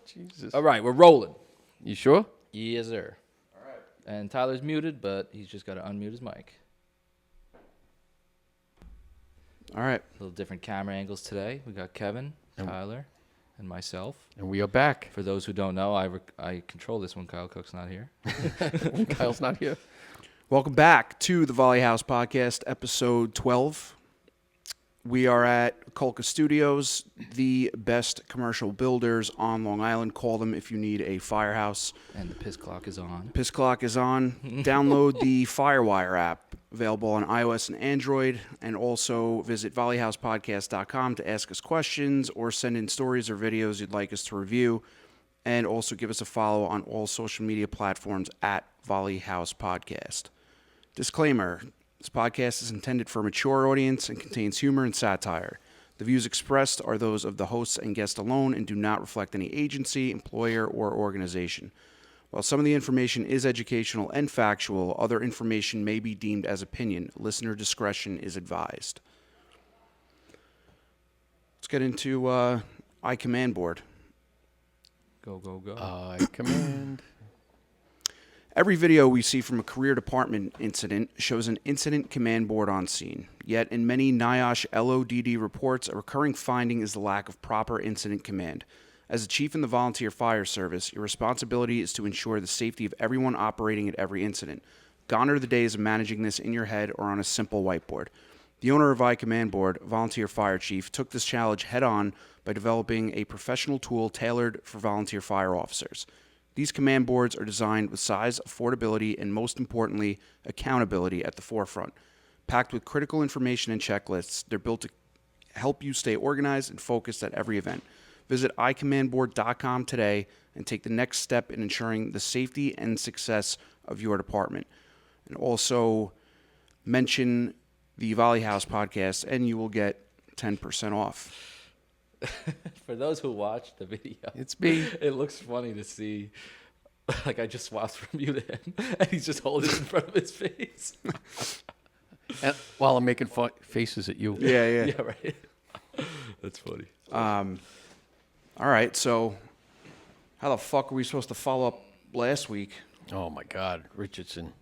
Jesus. All right, we're rolling. You sure? Yes, sir. All right. And Tyler's muted, but he's just got to unmute his mic. All right. A little different camera angles today. We got Kevin, Tyler, and myself. And we are back. For those who don't know, I control this when Kyle Cook's not here. When Kyle's not here. Welcome back to the Volly House Podcast, episode 12. We are at Colca Studios, the best commercial builders on Long Island. Call them if you need a firehouse. And the piss clock is on. Piss clock is on. Download the Firewire app, available on iOS and Android. And also visit volleyhousepodcast.com to ask us questions or send in stories or videos you'd like us to review. And also give us a follow on all social media platforms at Volly House Podcast. Disclaimer. This podcast is intended for a mature audience and contains humor and satire. The views expressed are those of the hosts and guests alone and do not reflect any agency, employer, or organization. While some of the information is educational and factual, other information may be deemed as opinion. Listener discretion is advised. Let's get into I Command Board. Go, go, go. I command. Every video we see from a career department incident shows an incident command board on scene. Yet in many NIOSH LODD reports, a recurring finding is the lack of proper incident command. As a chief in the volunteer fire service, your responsibility is to ensure the safety of everyone operating at every incident. Gone are the days of managing this in your head or on a simple whiteboard. The owner of iCommand Board, Volunteer Fire Chief, took this challenge head on by developing a professional tool tailored for volunteer fire officers. These command boards are designed with size, affordability, and most importantly, accountability at the forefront. Packed with critical information and checklists, they're built to help you stay organized and focused at every event. Visit iCommandBoard.com today and take the next step in ensuring the safety and success of your department. And also mention the Volly House Podcast and you will get 10% off. For those who watched the video, It's me. It looks funny to see. Like I just swapped from you to him, and he's just holding it in front of his face. And while I'm making faces at you. Yeah. Yeah, right. That's funny. All right, so how the fuck are we supposed to follow up last week? Oh, my God. Richardson.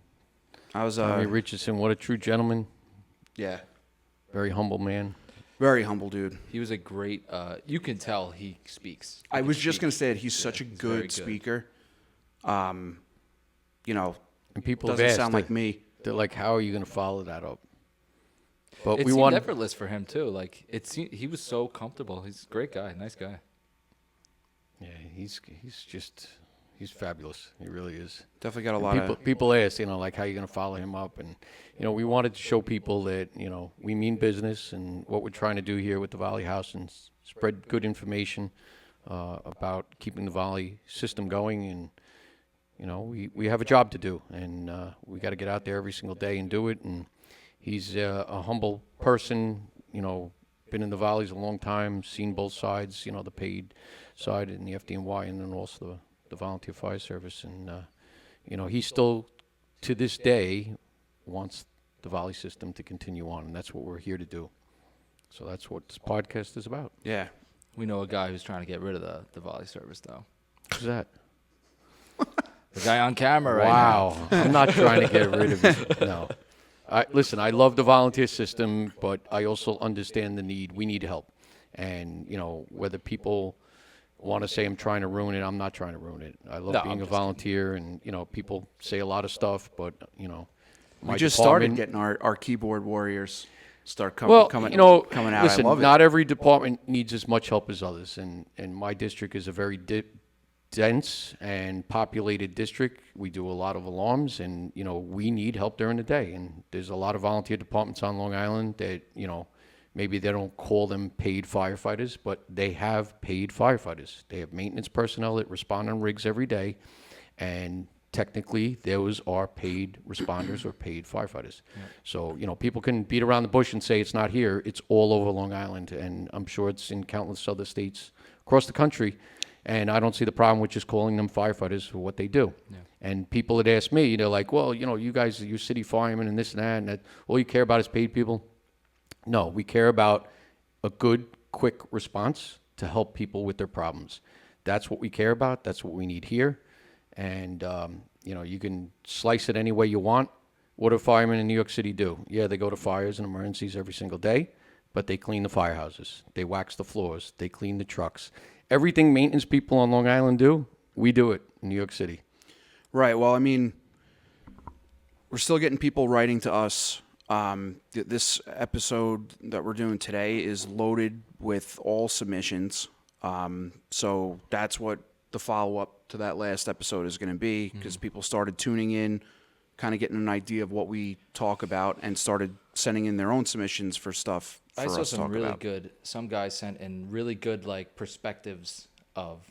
I was, Tommy Richardson, what a true gentleman. yeah, Very humble man. very humble dude. He was a great. You can tell he speaks. I was just going to say that he's such a he's very good speaker. You know, And people have doesn't asked, sound like me. they're like, how are you going to follow that up? But It we seemed want effortless for him too. Like he was so comfortable. He's a great guy, nice guy. Yeah, he's fabulous. He really is. Definitely got a lot of... People ask, like, how are you going to follow him up? And, we wanted to show people that, we mean business and what we're trying to do here with the Volly House and spread good information about keeping the Volly system going. And, we have a job to do, and we got to get out there every single day and do it. And he's a humble person, been in the Volleys a long time, seen both sides, the paid side and the FD&Y, and then also the volunteer fire service. And, he still, to this day, wants the Volly system to continue on, and that's what we're here to do. So that's what this podcast is about. Yeah. We know a guy who's trying to get rid of the volley service though. Who's that? The guy on camera right Wow. I'm not trying to get rid of it. No. Listen, I love the volunteer system, but I also understand the need. We need help. And, whether people want to say I'm trying to ruin it, I'm not trying to ruin it. I love being a volunteer, and, people say a lot of stuff, but, We just started getting our keyboard warriors coming out. Listen, I love not it. every department needs as much help as others, and my district is a very dense and populated district. We do a lot of alarms, and we need help during the day. And there's a lot of volunteer departments on Long Island that maybe they don't call them paid firefighters, but they have paid firefighters. They have maintenance personnel that respond on rigs every day, and technically those are paid responders or paid firefighters. Yeah. So, people can beat around the bush and say it's not here. It's all over Long Island, and I'm sure it's in countless other states across the country. And I don't see the problem with just calling them firefighters for what they do. Yeah. And people that ask me, they're like, well, you guys are your city firemen and this and that, all you care about is paid people. No, we care about a good, quick response to help people with their problems. that's what we care about. That's what we need here. And, you can slice it any way you want. What do firemen in New York City do? Yeah, they go to fires and emergencies every single day, but they clean the firehouses. They wax the floors. They clean the trucks. Everything maintenance people on Long Island do, we do it in New York City. Right. Well, I mean, we're still getting people writing to us. This episode that we're doing today is loaded with all submissions. So that's what the follow-up to that last episode is going to be, because people started tuning in, kind of getting an idea of what we talk about, and started sending in their own submissions for stuff for I saw us to some talk really about. good. Some guys sent in really good perspectives of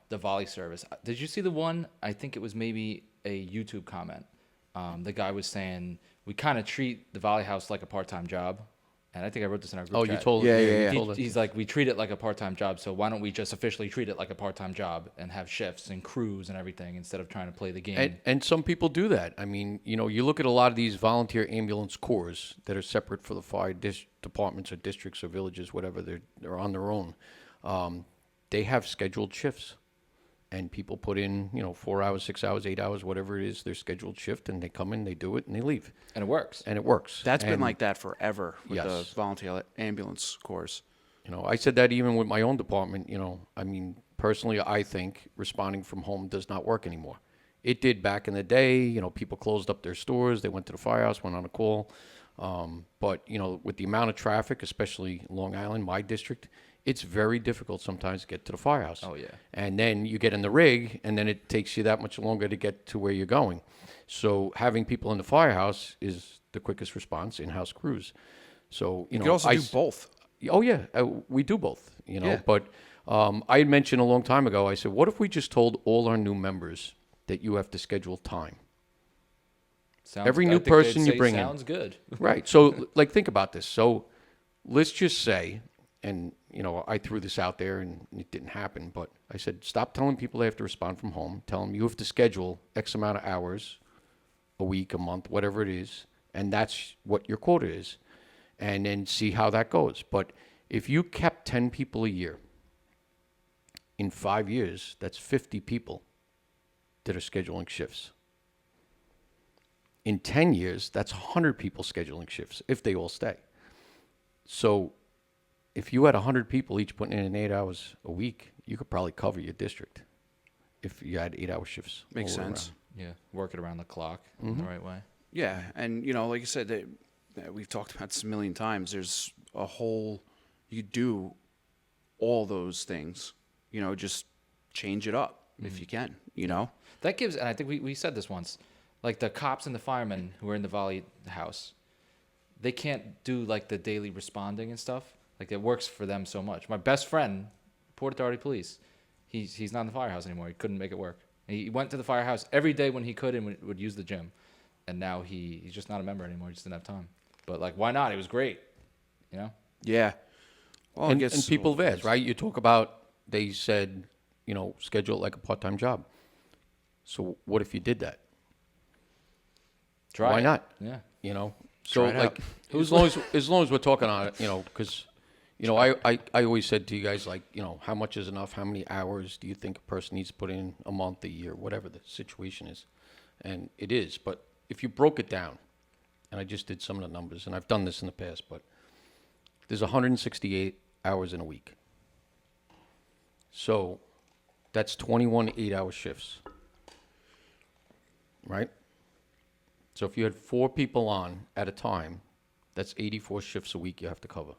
the volley service. Did you see the one? I think it was maybe a YouTube comment. The guy was saying we kind of treat the Volly House like a part-time job, and I think I wrote this in our group Oh, chat. you told Yeah, you yeah, yeah. told us. He's like, we treat it like a part-time job, so why don't we just officially treat it like a part-time job and have shifts and crews and everything instead of trying to play the game? And some people do that. I mean, you look at a lot of these volunteer ambulance corps that are separate for the fire departments or districts or villages, whatever, they're on their own. They have scheduled shifts. And people put in, 4 hours, 6 hours, 8 hours, whatever it is, their scheduled shift, and they come in, they do it, and they leave. And it works. And it works. That's been And, like that forever with Yes. the volunteer ambulance corps. I said that even with my own department, I mean, personally, I think responding from home does not work anymore. It did back in the day. People closed up their stores. They went to the firehouse, went on a call. But, with the amount of traffic, especially Long Island, my district, it's very difficult sometimes to get to the firehouse. Oh, yeah. And then you get in the rig, and then it takes you that much longer to get to where you're going. So having people in the firehouse is the quickest response, in-house crews. So, You could also do both. Oh, yeah, we do both, Yeah. But I had mentioned a long time ago, I said, what if we just told all our new members that you have to schedule time? Every new I think person they'd you say bring in. sounds good. Right. So, think about this. So, let's just say, and, I threw this out there and it didn't happen, but I said, stop telling people they have to respond from home. Tell them you have to schedule X amount of hours, a week, a month, whatever it is, and that's what your quota is. And then see how that goes. But if you kept 10 people a year, in 5 years, that's 50 people that are scheduling shifts. In 10 years, that's 100 people scheduling shifts, if they all stay. So if you had 100 people each putting in 8 hours a week, you could probably cover your district if you had 8-hour shifts. Makes all the way sense. Yeah, work it around the clock in the right way. Yeah, and like I said, we've talked about this a million times. There's a whole, you do all those things, just change it up if you can, That gives, and I think we said this once, like the cops and the firemen who are in the Volly House, they can't do the daily responding and stuff. Like it works for them so much. My best friend, Port Authority Police, he's not in the firehouse anymore. He couldn't make it work. He went to the firehouse every day when he could and would use the gym. And now he's just not a member anymore. He just didn't have time. But why not? It was great, Yeah. Well, And people have asked, right? You talk about, they said, schedule it like a part-time job. So what if you did that? Try Why it. not? Yeah. So Try it out. as long as we're talking on it, because I always said to you guys, how much is enough? How many hours do you think a person needs to put in a month, a year, whatever the situation is? And it is, but if you broke it down, and I just did some of the numbers, and I've done this in the past, but there's 168 hours in a week. So that's 21 8-hour shifts, right? So if you had 4 people on at a time, that's 84 shifts a week you have to cover.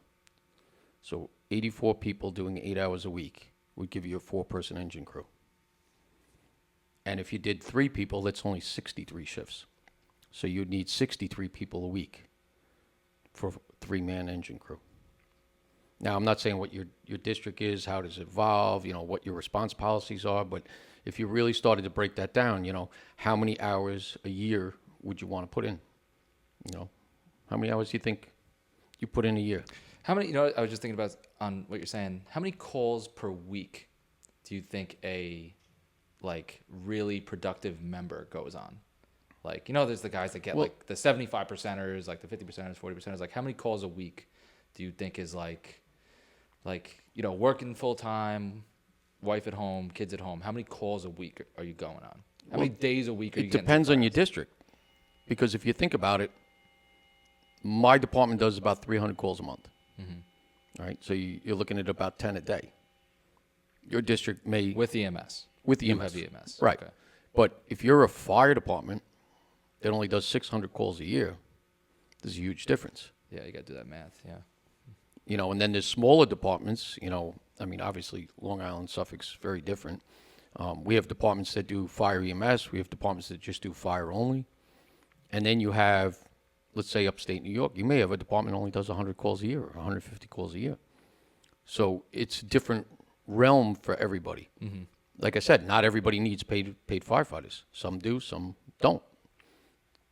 So 84 people doing 8 hours a week would give you a 4-person engine crew. And if you did 3 people, that's only 63 shifts. So you'd need 63 people a week for a 3-man engine crew. Now, I'm not saying what your district is, how does it evolve, what your response policies are, but if you really started to break that down, how many hours a year would you want to put in? How many hours do you think you put in a year? How many, I was just thinking about on what you're saying. How many calls per week do you think a really productive member goes on? There's the guys that get the 75%ers, the 50%ers, 40%ers. How many calls a week do you think is working full time, wife at home, kids at home, how many calls a week are you going on? How many days a week are you It getting? depends on your surprised? district. Because if you think about it, my department does about 300 calls a month. All right, so you're looking at about 10 a day. Your district may With EMS. with You EMS. have EMS. Right. Okay. But if you're a fire department that only does 600 calls a year, there's a huge difference. Yeah, you got to do that math. Yeah. You know, and then there's smaller departments, you know, I mean, obviously Long Island, Suffolk's very different. We have departments that do fire EMS. We have departments that just do fire only. And then you have, let's say upstate New York, you may have a department that only does 100 calls a year or 150 calls a year. So it's a different realm for everybody. Like I said, not everybody needs paid firefighters. Some do, some don't.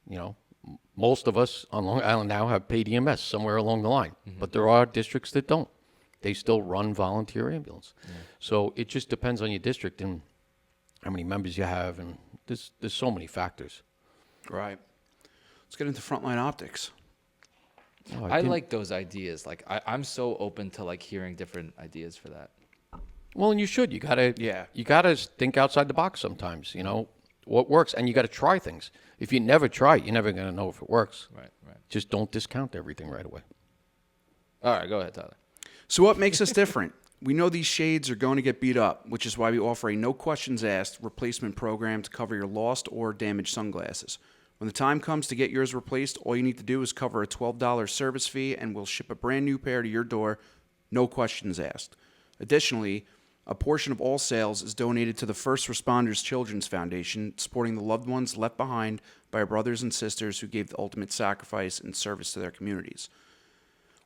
You know, most of us on Long Island now have paid EMS somewhere along the line, but there are districts that don't. They still run volunteer ambulance. So it just depends on your district and how many members you have, and there's so many factors. Right. Let's get into frontline optics. Oh, I didn't- like those ideas. Like I'm so open to like hearing different ideas for that. Well, and you should. You gotta. Yeah. You gotta think outside the box sometimes. You know what works, and you gotta try things. If you never try it, you're never gonna know if it works. Right. Right. Just don't discount everything right away. All right. Go ahead, Tyler. So what makes us different? We know these shades are going to get beat up, which is why we offer a no questions asked replacement program to cover your lost or damaged sunglasses. When the time comes to get yours replaced, all you need to do is cover a $12 service fee and we'll ship a brand new pair to your door, no questions asked. Additionally, a portion of all sales is donated to the First Responders Children's Foundation, supporting the loved ones left behind by our brothers and sisters who gave the ultimate sacrifice in service to their communities.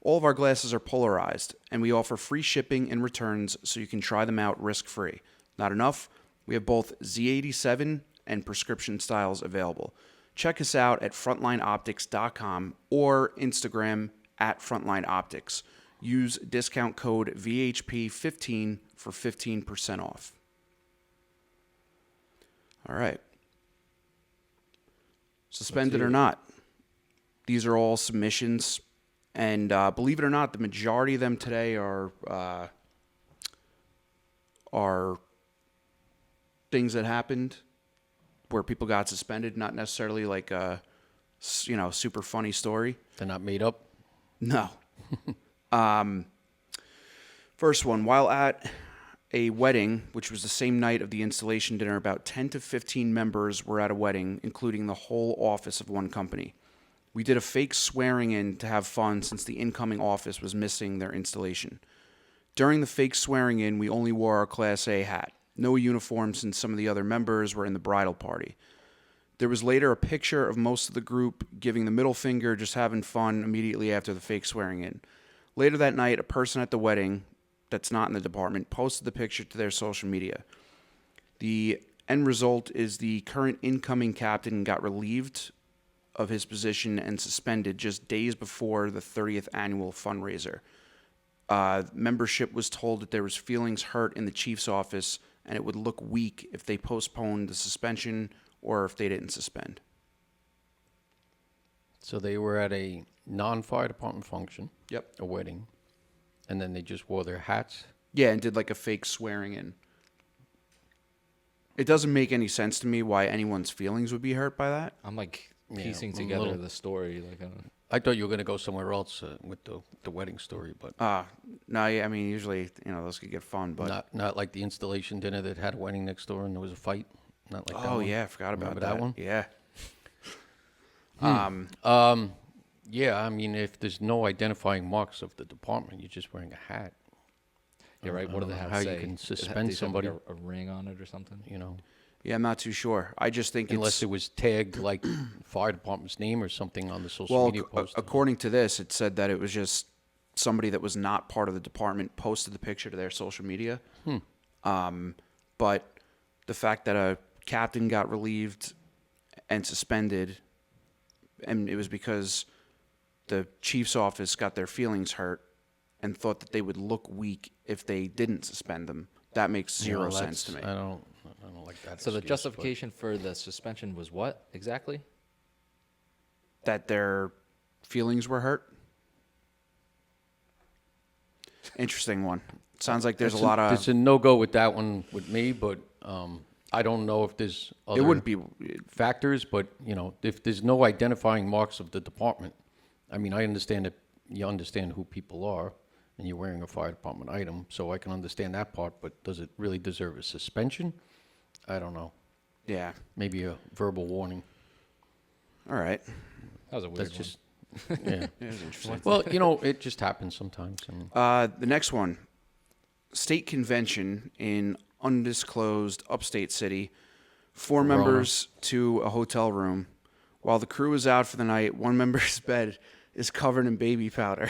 All of our glasses are polarized, and we offer free shipping and returns so you can try them out risk-free. Not enough? We have both Z87 and prescription styles available. Check us out at frontlineoptics.com or Instagram at frontlineoptics. Use discount code VHP15 for 15% off. All right. Suspended or not, these are all submissions. And believe it or not, the majority of them today are things that happened where people got suspended, not necessarily like a super funny story. They're not made up. No. First one, while at a wedding, which was the same night of the installation dinner, about 10 to 15 members were at a wedding, including the whole office of one company. We did a fake swearing in to have fun since the incoming office was missing their installation. During the fake swearing in, we only wore our Class A hat. No uniform since some of the other members were in the bridal party. There was later a picture of most of the group giving the middle finger, just having fun immediately after the fake swearing in. Later that night, a person at the wedding that's not in the department posted the picture to their social media. The end result is the current incoming captain got relieved of his position and suspended just days before the 30th annual fundraiser. Membership was told that there was feelings hurt in the chief's office and it would look weak if they postponed the suspension or if they didn't suspend. So they were at a non-fire department function. Yep. A wedding. And then they just wore their hats. Yeah, and did like a fake swearing in. It doesn't make any sense to me why anyone's feelings would be hurt by that. I'm like Yeah, piecing I'm a together little- the story. Like, I don't know. I thought you were going to go somewhere else with the wedding story, but No, yeah, I mean, usually, those could get fun, but... not like the installation dinner that had a wedding next door and there was a fight. Not like that Oh, one. yeah, I forgot about Remember that. that one? Yeah. Yeah, I mean, if there's no identifying marks of the department, you're just wearing a hat. You're right. I What do don't they know have how to you say? can Does it have- suspend does it have, like, somebody. a ring on it or something. You know, Yeah, I'm not too sure. I just think unless it's... it was tagged like fire department's name or something on the social Well, media post. according to this, it said that it was just somebody that was not part of the department posted the picture to their social media. But the fact that a captain got relieved and suspended, and it was because the chief's office got their feelings hurt and thought that they would look weak if they didn't suspend them. That makes You know, zero sense to me. I don't like that. So the excuse, but- justification for the suspension was what exactly? That their feelings were hurt. Interesting one. Sounds like there's a lot of. There's a no-go with that one with me, but I don't know if there's other It wouldn't be. factors, but, if there's no identifying marks of the department, I mean, I understand that you understand who people are, and you're wearing a fire department item, so I can understand that part, but does it really deserve a suspension? I don't know. Yeah. Maybe a verbal warning. All right. That was a weird That's one. just, yeah. That is interesting. Well, it just happens sometimes. I mean, The next one, state convention in undisclosed upstate city. 4 Corona. members to a hotel room. While the crew is out for the night, one member's bed is covered in baby powder.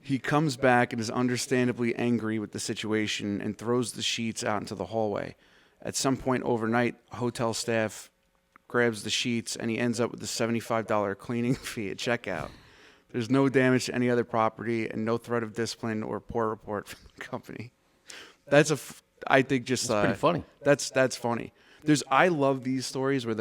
He comes back and is understandably angry with the situation and throws the sheets out into the hallway. At some point overnight, hotel staff grabs the sheets and he ends up with a $75 cleaning fee at checkout. There's no damage to any other property and no threat of discipline or poor report from the company. That's I think just it's pretty funny. That's funny. I love these stories where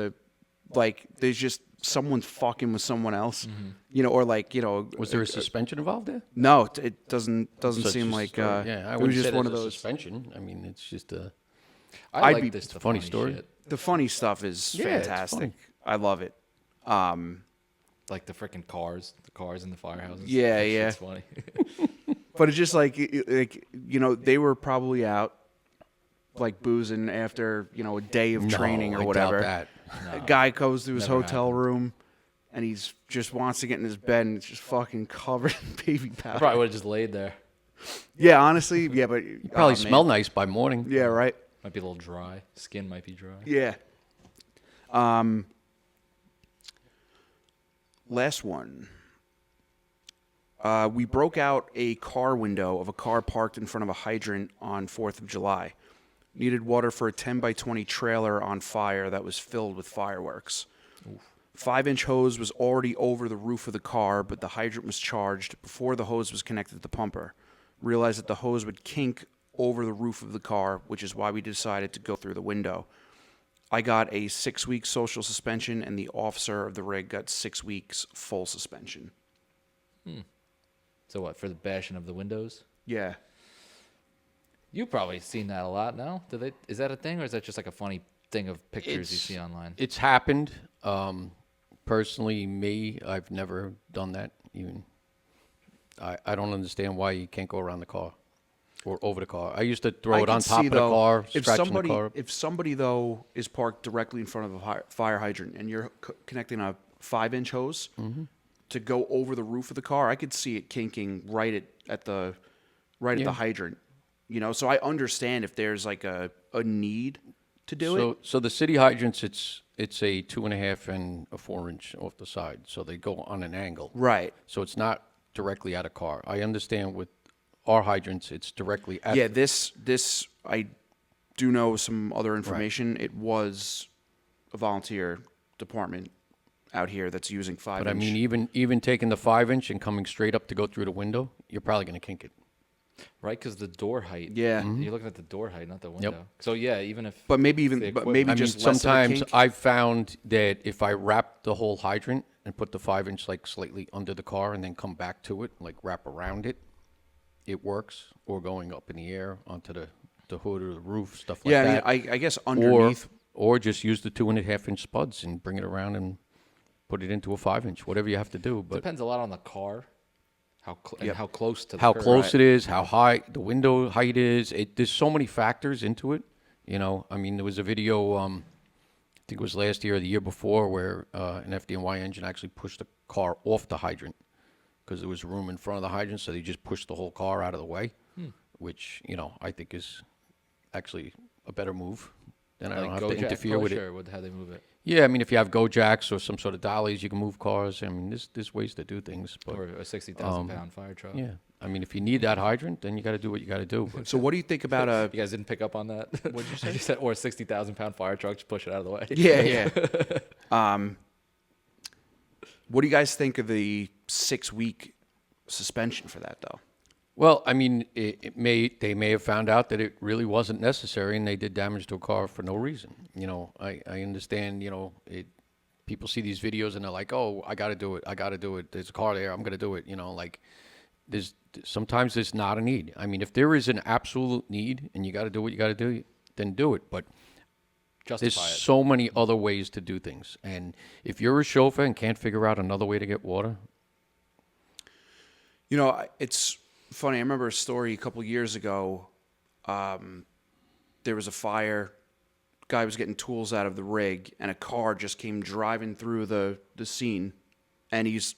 there's just someone fucking with someone else, or Was there a suspension involved there? No, it doesn't So it's seem just, like yeah, I it was wouldn't just say one of there's a those. suspension. I mean, it's just a I I'd like be- this the funny funny story. shit. The funny stuff is Yeah, it's fantastic. funny. I love it. Like the freaking cars in the firehouses. Yeah, That yeah. shit's funny. But it's just they were probably out like boozing after a day of training or I whatever. doubt that. A guy goes to his Never hotel happened. room and he's just wants to get in his bed and it's just fucking covered in baby powder. Probably would have just laid there. Yeah, honestly, yeah, but Probably man. smell nice by morning. Yeah, right. Might be a little dry. Skin might be dry. Yeah. Last one. We broke out a car window of a car parked in front of a hydrant on 4th of July. Needed water for a 10 by 20 trailer on fire that was filled with fireworks. 5-inch hose was already over the roof of the car, but the hydrant was charged before the hose was connected to the pumper. Realized that the hose would kink over the roof of the car, which is why we decided to go through the window. I got a 6-week social suspension, and the officer of the rig got 6 weeks full suspension. So what, for the bashing of the windows? Yeah. You've probably seen that a lot now. Is that a thing, or is that just like a funny thing of pictures you see online? It's happened. Personally, me, I've never done that. Even I don't understand why you can't go around the car or over the car. I used to throw it on top of the car, scratching the car. If somebody, though, is parked directly in front of a fire hydrant and you're connecting a 5-inch hose to go over the roof of the car, I could see it kinking right at the hydrant. So I understand if there's like a need to do it. So the city hydrants, it's a 2.5 and a 4-inch off the side, so they go on an angle. Right. So it's not directly at a car. I understand with our hydrants, it's directly at. Yeah, this I do know some other information. It was a volunteer department out here that's using 5-inch. But I mean, even taking the 5-inch and coming straight up to go through the window, you're probably going to kink it. Right, because the door height. Yeah. You're looking at the door height, not the window. So yeah, even if. But maybe the even, but equipment- maybe I mean, just less of a sometimes kink. I've found that if I wrap the whole hydrant and put the 5-inch like slightly under the car and then come back to it, like wrap around it, it works. Or going up in the air onto the hood or the roof, stuff like Yeah, that. I mean, I guess underneath. Or just use the 2.5-inch spuds and bring it around and put it into a 5-inch, whatever you have to do. But Depends a lot on the car, and how close to the how curb. close it is, how high the window height is. There's so many factors into it. I mean, there was a video, I think it was last year or the year before, where an FD&Y engine actually pushed the car off the hydrant because there was room in front of the hydrant, so they just pushed the whole car out of the way, which, I think is actually a better move. Then I don't have to interfere with it. Or how they move it, Yeah, I mean, if you have Go Jacks or some sort of dollies, you can move cars. I mean, there's ways to do things. But or a 60,000-pound fire truck. yeah, I mean, if you need that hydrant, then you got to do what you got to do. But So what do you think about a? You guys didn't pick up on that. What'd you say? I just said, or a 60,000-pound fire truck, just push it out of the way. Yeah, yeah. What do you guys think of the 6-week suspension for that, though? well, I mean, they may have found out that it really wasn't necessary, and they did damage to a car for no reason. I understand. People see these videos and they're like, "Oh, I got to do it. I got to do it. There's a car there. I'm going to do it." sometimes there's not a need. I mean, if there is an absolute need and you got to do what you got to do, then do it. But Justify there's it. so many other ways to do things. And if you're a chauffeur and can't figure out another way to get water, You know, it's funny. I remember a story a couple years ago. There was a fire. Guy was getting tools out of the rig, and a car just came driving through the scene. And he's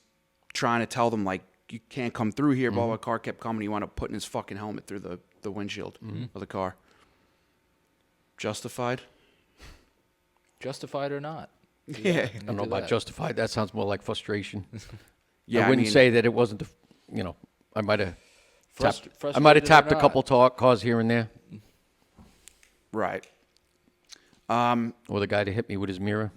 trying to tell them, like, you can't come through here. Blah, blah. Car kept coming. He wound up putting his fucking helmet through the windshield of the car. Justified? Justified or not? Yeah. I don't know about justified. That sounds more like frustration. Yeah, I wouldn't say that it wasn't, I might have Frustrated I might have tapped or a couple cars here and there. Right. Or the guy that hit me with his mirror.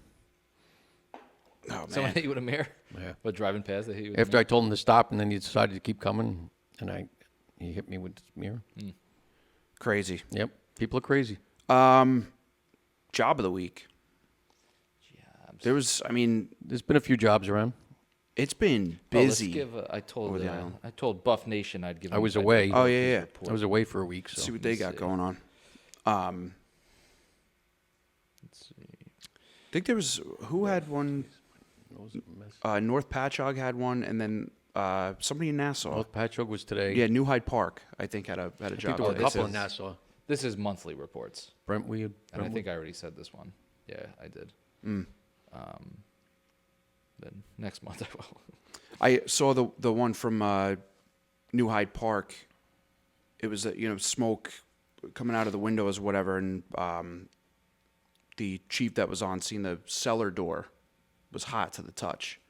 Oh, man. Someone hit you with a mirror? Yeah. But driving past, they hit you with After I told him to stop, and then he decided to keep coming, and he hit me with his mirror. Crazy. Yep, people are crazy. Job of the week. There was, There's been a few jobs around. it's been Oh, let's busy. give over the island. I told Buff Nation I'd give. I him- was I'd away. give Oh, him yeah, his yeah. report. I was away for a week, See so what they got going on. Let's see. I think there was, who had one? North Patchogue had one, and then somebody in Nassau. North Patchogue was today. Yeah, New Hyde Park, I think, had a I think job. there were a today. couple in is- Nassau. This is monthly reports, Brentwood. and I think I already said this one. Yeah, I did. Then next month I will. I saw the one from New Hyde Park. It was smoke coming out of the windows, whatever, and the chief that was on scene, the cellar door was hot to the touch.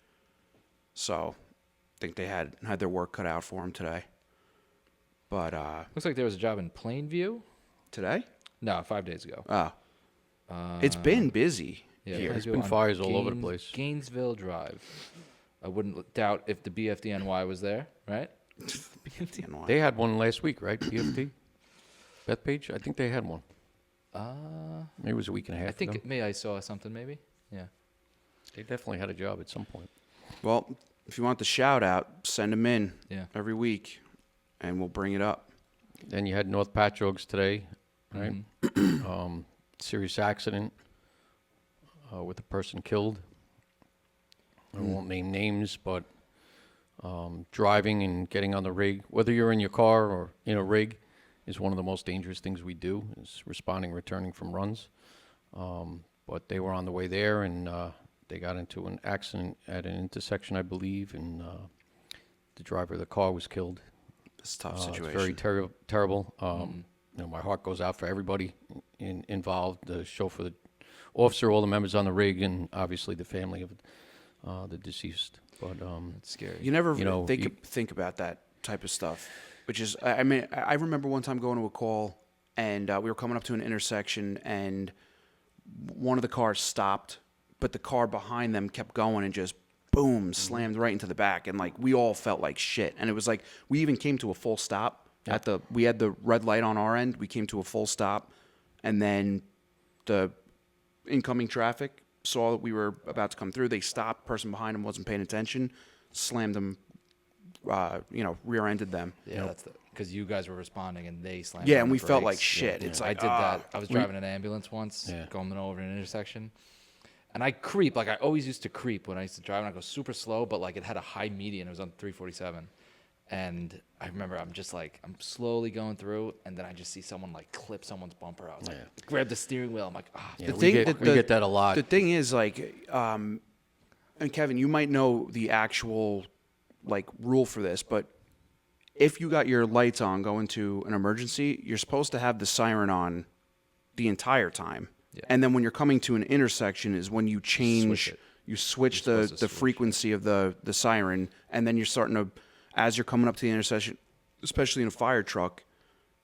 So, I think they had their work cut out for them today. But Looks like there was a job in Plainview. today, No, 5 days ago. it's been busy Yeah, here. There's Plainview been on fires all over the place. Gainesville Drive. I wouldn't doubt if the BFDNY was there, right? BFDNY. They had one last week, right? PFT? Bethpage? I think they had one. Maybe it was a week and a half I think ago. I saw something maybe. Yeah. They definitely had a job at some point. Well, if you want the shout out, send them in Yeah. every week, and we'll bring it up. Then you had North Patchogues today, right? Serious accident with a person killed. I won't name names, but driving and getting on the rig, whether you're in your car or in a rig, is one of the most dangerous things we do, is responding, returning from runs. But they were on the way there, and they got into an accident at an intersection, I believe, and the driver of the car was killed. It's a tough It's situation. very terrible. My heart goes out for everybody involved, the chauffeur, the officer, all the members on the rig, and obviously the family of the deceased. But It's scary. You never know, think about that type of stuff, which is, I remember one time going to a call, and we were coming up to an intersection, and one of the cars stopped, but the car behind them kept going and just boom, slammed right into the back, and like we all felt like shit. And it was like we even came to a full stop we had the red light on our end. We came to a full stop, and then the incoming traffic saw that we were about to come through. They stopped. Person behind them wasn't paying attention, slammed them, rear-ended them. Yeah, that's because you guys were responding and they slammed. Yeah, on and the we felt brakes. like shit. Yeah. It's I like, did that. I was driving an ambulance once, Yeah. going over an intersection, and I creep like I always used to creep when I used to drive, and I go super slow, but like it had a high median. It was on 347, and I remember I'm just like I'm slowly going through, and then I just see someone like clip someone's bumper. I was like, grab the steering wheel. I'm like, ah. yeah, we get that a lot. The thing is, like, and Kevin, you might know the actual like rule for this, but if you got your lights on going to an emergency, you're supposed to have the siren on the entire time. Yeah. And then when you're coming to an intersection is when you change, it. you switch You're the supposed to switch. frequency of the siren, and then you're starting to, as you're coming up to the intersection, especially in a fire truck,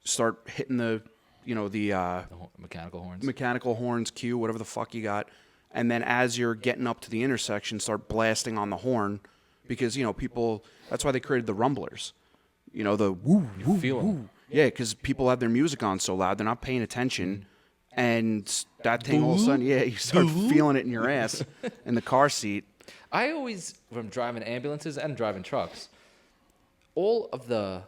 start hitting the Mechanical horns. mechanical horns, cue, whatever the fuck you got. And then as you're getting up to the intersection, start blasting on the horn because, people, that's why they created the rumblers. The woo, woo, feel 'em. woo. Yeah, because people have their music on so loud, they're not paying attention. And that thing all of a sudden, you start feeling it in your ass in the car seat. I always, from driving ambulances and driving trucks, all of the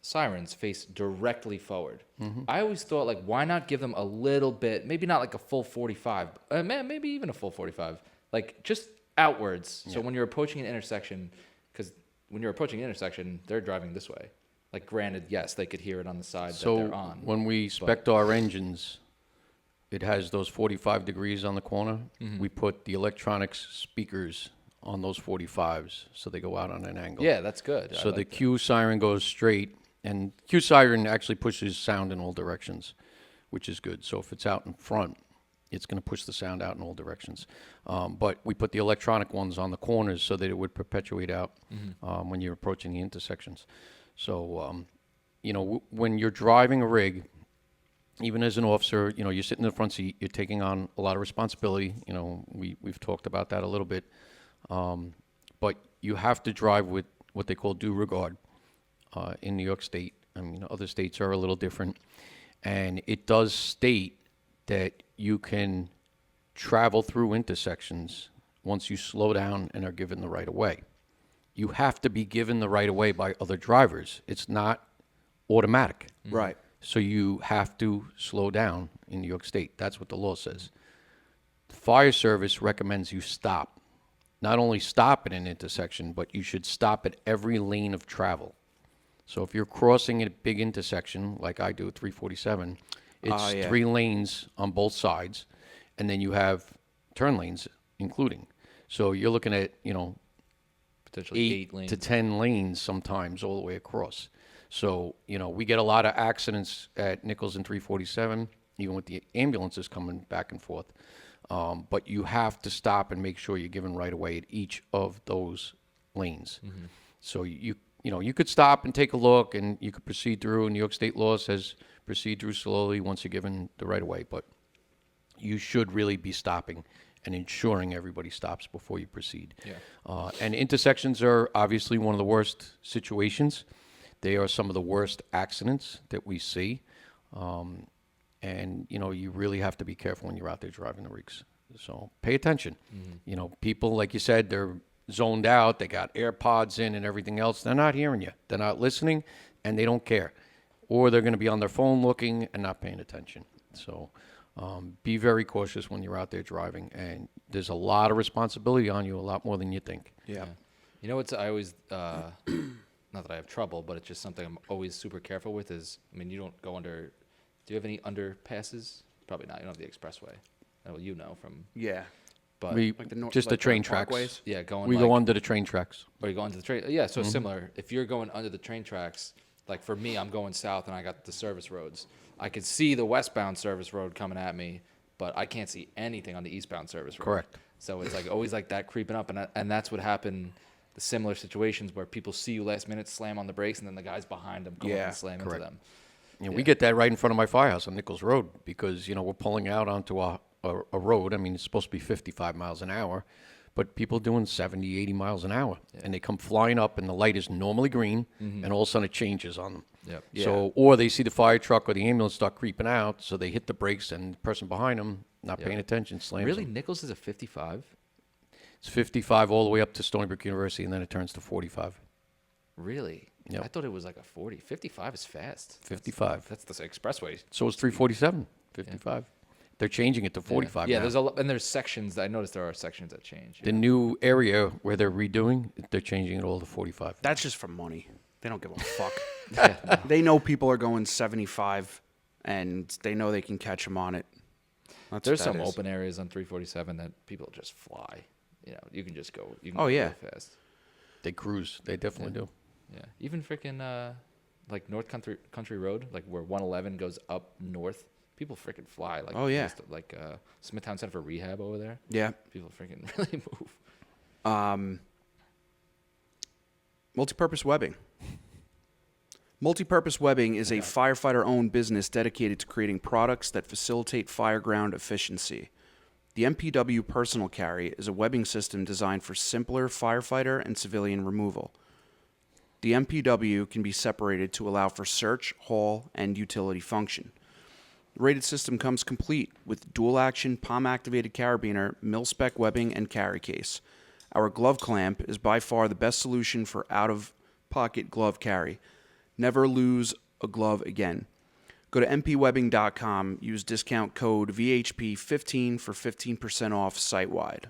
sirens face directly forward. I always thought, like, why not give them a little bit, maybe not like a full 45, maybe even a full 45, like just outwards. So when you're approaching an intersection, because when you're approaching an intersection, they're driving this way. Like, granted, yes, they could hear it on the side that So they're on. when we spec'd our engines, it has those 45 degrees on the corner. We put the electronics speakers on those 45s, so they go out on an angle. Yeah, that's good. I So the like that. Q siren goes straight, and Q siren actually pushes sound in all directions, which is good. So if it's out in front, it's going to push the sound out in all directions. But we put the electronic ones on the corners so that it would perpetuate out when you're approaching the intersections. So, when you're driving a rig, even as an officer, you're sitting in the front seat, you're taking on a lot of responsibility. We've talked about that a little bit. But you have to drive with what they call due regard in New York State. I mean, other states are a little different. And it does state that you can travel through intersections once you slow down and are given the right of way. You have to be given the right of way by other drivers. It's not automatic. Right. So you have to slow down in New York State. That's what the law says. The fire service recommends you stop. Not only stop at an intersection, but you should stop at every lane of travel. So if you're crossing a big intersection, like I do at 347, it's 3 lanes on both sides, and then you have turn lanes including. So you're looking at, Potentially 8 lanes. to 10 lanes sometimes all the way across. So, we get a lot of accidents at Nichols and 347, even with the ambulances coming back and forth. But you have to stop and make sure you're given right away at each of those lanes. So you could stop and take a look, and you could proceed through. New York State law says proceed through slowly once you're given the right of way. But you should really be stopping and ensuring everybody stops before you proceed. Yeah. And intersections are obviously one of the worst situations. They are some of the worst accidents that we see. And, you really have to be careful when you're out there driving the rigs. So pay attention. People, like you said, they're zoned out. They got AirPods in and everything else. They're not hearing you. They're not listening, and they don't care. Or they're going to be on their phone looking and not paying attention. So be very cautious when you're out there driving. And there's a lot of responsibility on you, a lot more than you think. Yeah. You know what's I always, not that I have trouble, but it's just something I'm always super careful with is, you don't go under, do you have any underpasses? Probably not. You don't have the expressway. Well, from, Yeah. but Just the train tracks. parkways? yeah, going We go under the train tracks. or you go into the train. Yeah, so similar. If you're going under the train tracks, like for me, I'm going south and I got the service roads. I could see the westbound service road coming at me, but I can't see anything on the eastbound service road. Correct. So it's like always like that creeping up, and that's what happened. The similar situations where people see you last minute, slam on the brakes, and then the guys behind them go and slam into them. We get that right in front of my firehouse on Nichols Road because, we're pulling out onto a road. It's supposed to be 55 miles an hour, but people doing 70, 80 miles an hour. And they come flying up, and the light is normally green, and all of a sudden it changes on them. Yep. So, or they see the fire truck or the ambulance start creeping out, so they hit the brakes, and the person behind them, not paying attention, slams Really, them. Nichols is a 55? It's 55 all the way up to Stony Brook University, and then it turns to 45. Really? Yep. I thought it was like a 40. 55 is fast. 55. That's the expressway. So is 347, 55. They're changing it to 45 Yeah, now. there's a lot, and there's sections. I noticed there are sections that change. The new area where they're redoing, they're changing it all to 45. That's just for money. They don't give a fuck. Yeah, no. They know people are going 75, and they know they can catch them on it. That's There's what that some is. open areas on 347 that people just fly. You can just go. You can Oh, go yeah. really fast. They cruise. They definitely do. Yeah, even freaking like North Country Road, like where 111 goes up north. People freaking fly. Like Oh, yeah. like Smithtown Center for Rehab over there. Yeah. People freaking really move. Multipurpose webbing. Multipurpose webbing is a firefighter-owned business dedicated to creating products that facilitate fireground efficiency. The MPW Personal Carry is a webbing system designed for simpler firefighter and civilian removal. The MPW can be separated to allow for search, haul, and utility function. The rated system comes complete with dual-action palm-activated carabiner, mil-spec webbing, and carry case. Our glove clamp is by far the best solution for pocket glove carry. Never lose a glove again. Go to mpwebbing.com. Use discount code VHP15 for 15% off site-wide.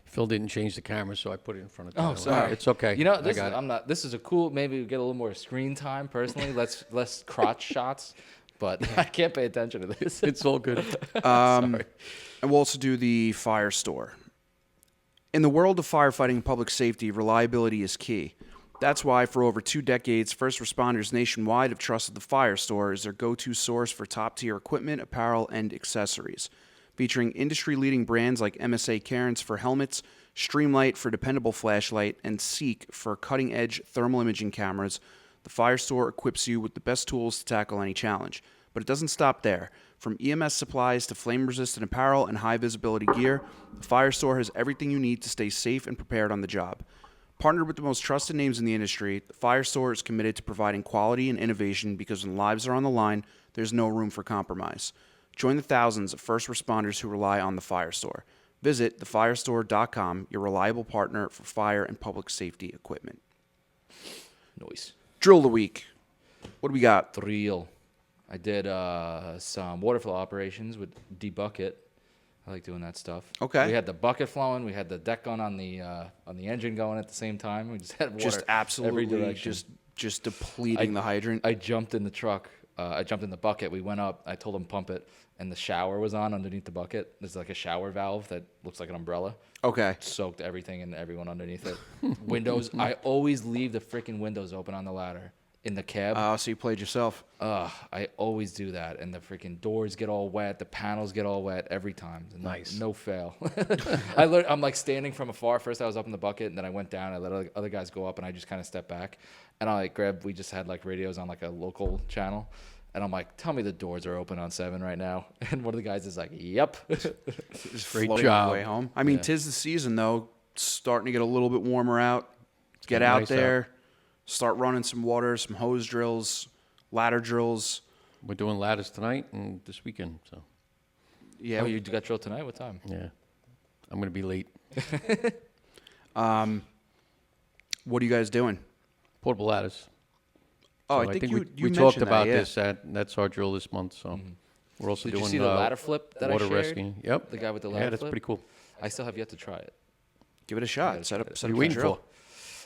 Phil didn't change the camera, so I put it in front of Tyler. Sorry. It's okay. You know, I this is, got it. I'm not. This is a cool. Maybe we get a little more screen time. Personally, less crotch shots. But I can't pay attention to this. It's all good. Sorry. And we'll also do the fire store. In the world of firefighting and public safety, reliability is key. That's why for over 2 decades, first responders nationwide have trusted the Fire Store as their go-to source for top-tier equipment, apparel, and accessories. Featuring industry-leading brands like MSA Cairns for helmets, Streamlight for dependable flashlight, and Seek for cutting-edge thermal imaging cameras, the Fire Store equips you with the best tools to tackle any challenge. But it doesn't stop there. From EMS supplies to flame-resistant apparel and high-visibility gear, the Fire Store has everything you need to stay safe and prepared on the job. Partnered with the most trusted names in the industry, the Fire Store is committed to providing quality and innovation because when lives are on the line, there's no room for compromise. Join the thousands of first responders who rely on the Fire Store. Visit thefirestore.com, your reliable partner for fire and public safety equipment. Noise. Drill of the week. What do we got? Drill. I did some water flow operations with D-Bucket. I like doing that stuff. Okay. We had the bucket flowing. We had the deck gun on the engine going at the same time. We just had water Just absolutely every direction. just depleting the hydrant. I jumped in the truck. I jumped in the bucket. We went up. I told him pump it, and the shower was on underneath the bucket. There's like a shower valve that looks like an umbrella. Okay. Soaked everything and everyone underneath it. Windows. I always leave the freaking windows open on the ladder in the cab. So you played yourself. I always do that, and the freaking doors get all wet, the panels get all wet every time. Nice. No fail. I'm like standing from afar. First I was up in the bucket, and then I went down. I let other guys go up, and I just kind of stepped back. And I like grabbed. We just had like radios on like a local channel, and I'm like, "Tell me the doors are open on 7 right now." And one of the guys is like, "Yep." Just Great floating job. on the way home. I mean, Yeah. 'tis the season though. It's starting to get a little bit warmer out. Get getting out nice there. Start running some water, some hose drills, ladder drills. We're doing ladders tonight and this weekend, so Yeah. Oh, you got drill tonight? What time? yeah. I'm going to be late. What are you guys doing? Portable ladders. Oh, So I think you we mentioned talked that, about yeah. this. That's our drill this month, so we're also Did you doing see the ladder flip that water I shared? rescue. Yep. The guy with the ladder Yeah, that's flip? pretty cool. I still have yet to try it. Give it a shot. Set up What are the you waiting drill. for?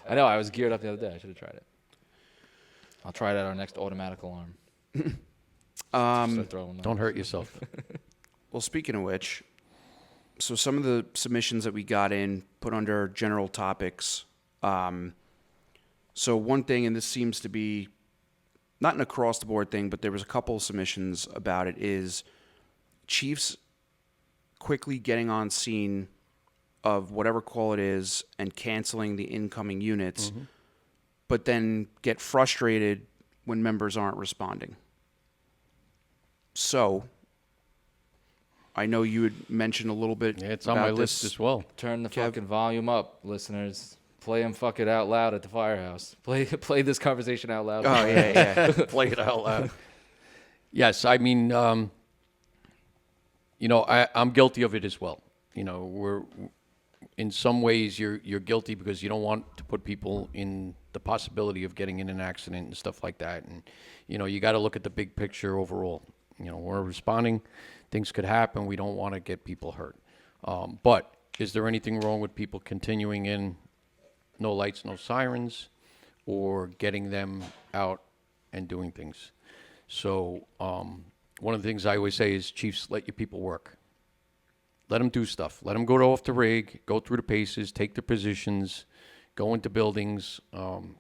I know. I was geared up the other day. I should have tried it. I'll try it at our next automatic alarm. Start throwing them. Don't hurt yourself. Well, speaking of which, so some of the submissions that we got in put under general topics. So one thing, and this seems to be not an across-the-board thing, but there was a couple submissions about it, is chiefs quickly getting on scene of whatever call it is and canceling the incoming units, but then get frustrated when members aren't responding. So, I know you had mentioned a little bit Yeah, it's on about my list this. as well. Turn the fucking volume up, listeners. Play them fuck it out loud at the firehouse. Play this conversation out loud. Oh, yeah. Play it out loud. Yes, I mean, I'm guilty of it as well. We're in some ways you're guilty because you don't want to put people in the possibility of getting in an accident and stuff like that. And you got to look at the big picture overall. We're responding. Things could happen. We don't want to get people hurt. But is there anything wrong with people continuing in no lights, no sirens, or getting them out and doing things? So one of the things I always say is, chiefs, let your people work. Let them do stuff. Let them go off the rig, go through the paces, take their positions, go into buildings. And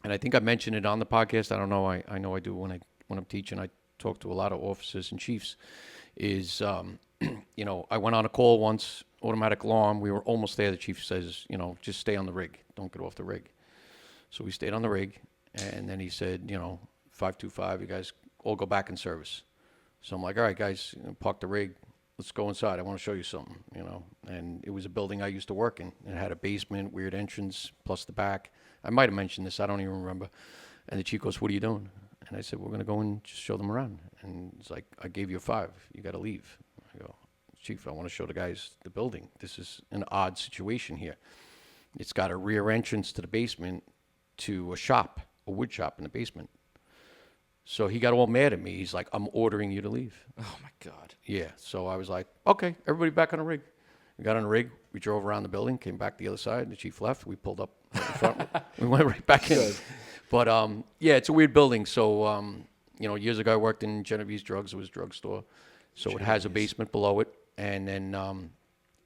I think I mentioned it on the podcast. I don't know. I know I do when I'm teaching. I talk to a lot of officers and chiefs. Is I went on a call once, automatic alarm. We were almost there. The chief says, just stay on the rig. Don't get off the rig. So we stayed on the rig, and then he said, 525, you guys all go back in service. So I'm like, all right, guys, park the rig. Let's go inside. I want to show you something, And it was a building I used to work in. It had a basement, weird entrance, plus the back. I might have mentioned this. I don't even remember. And the chief goes, what are you doing? And I said, we're going to go and just show them around. And it's like, I gave you a 5. You got to leave. I go, Chief, I want to show the guys the building. This is an odd situation here. It's got a rear entrance to the basement to a shop, a wood shop in the basement. So he got all mad at me. He's like, I'm ordering you to leave. Oh my God. Yeah. So I was like, okay, everybody back on the rig. We got on the rig. We drove around the building, came back the other side. The chief left. We pulled up in front. We went right back in. But yeah, it's a weird building. So years ago I worked in Genevieve's Drugs. It was a drugstore. So it has a basement below it, and then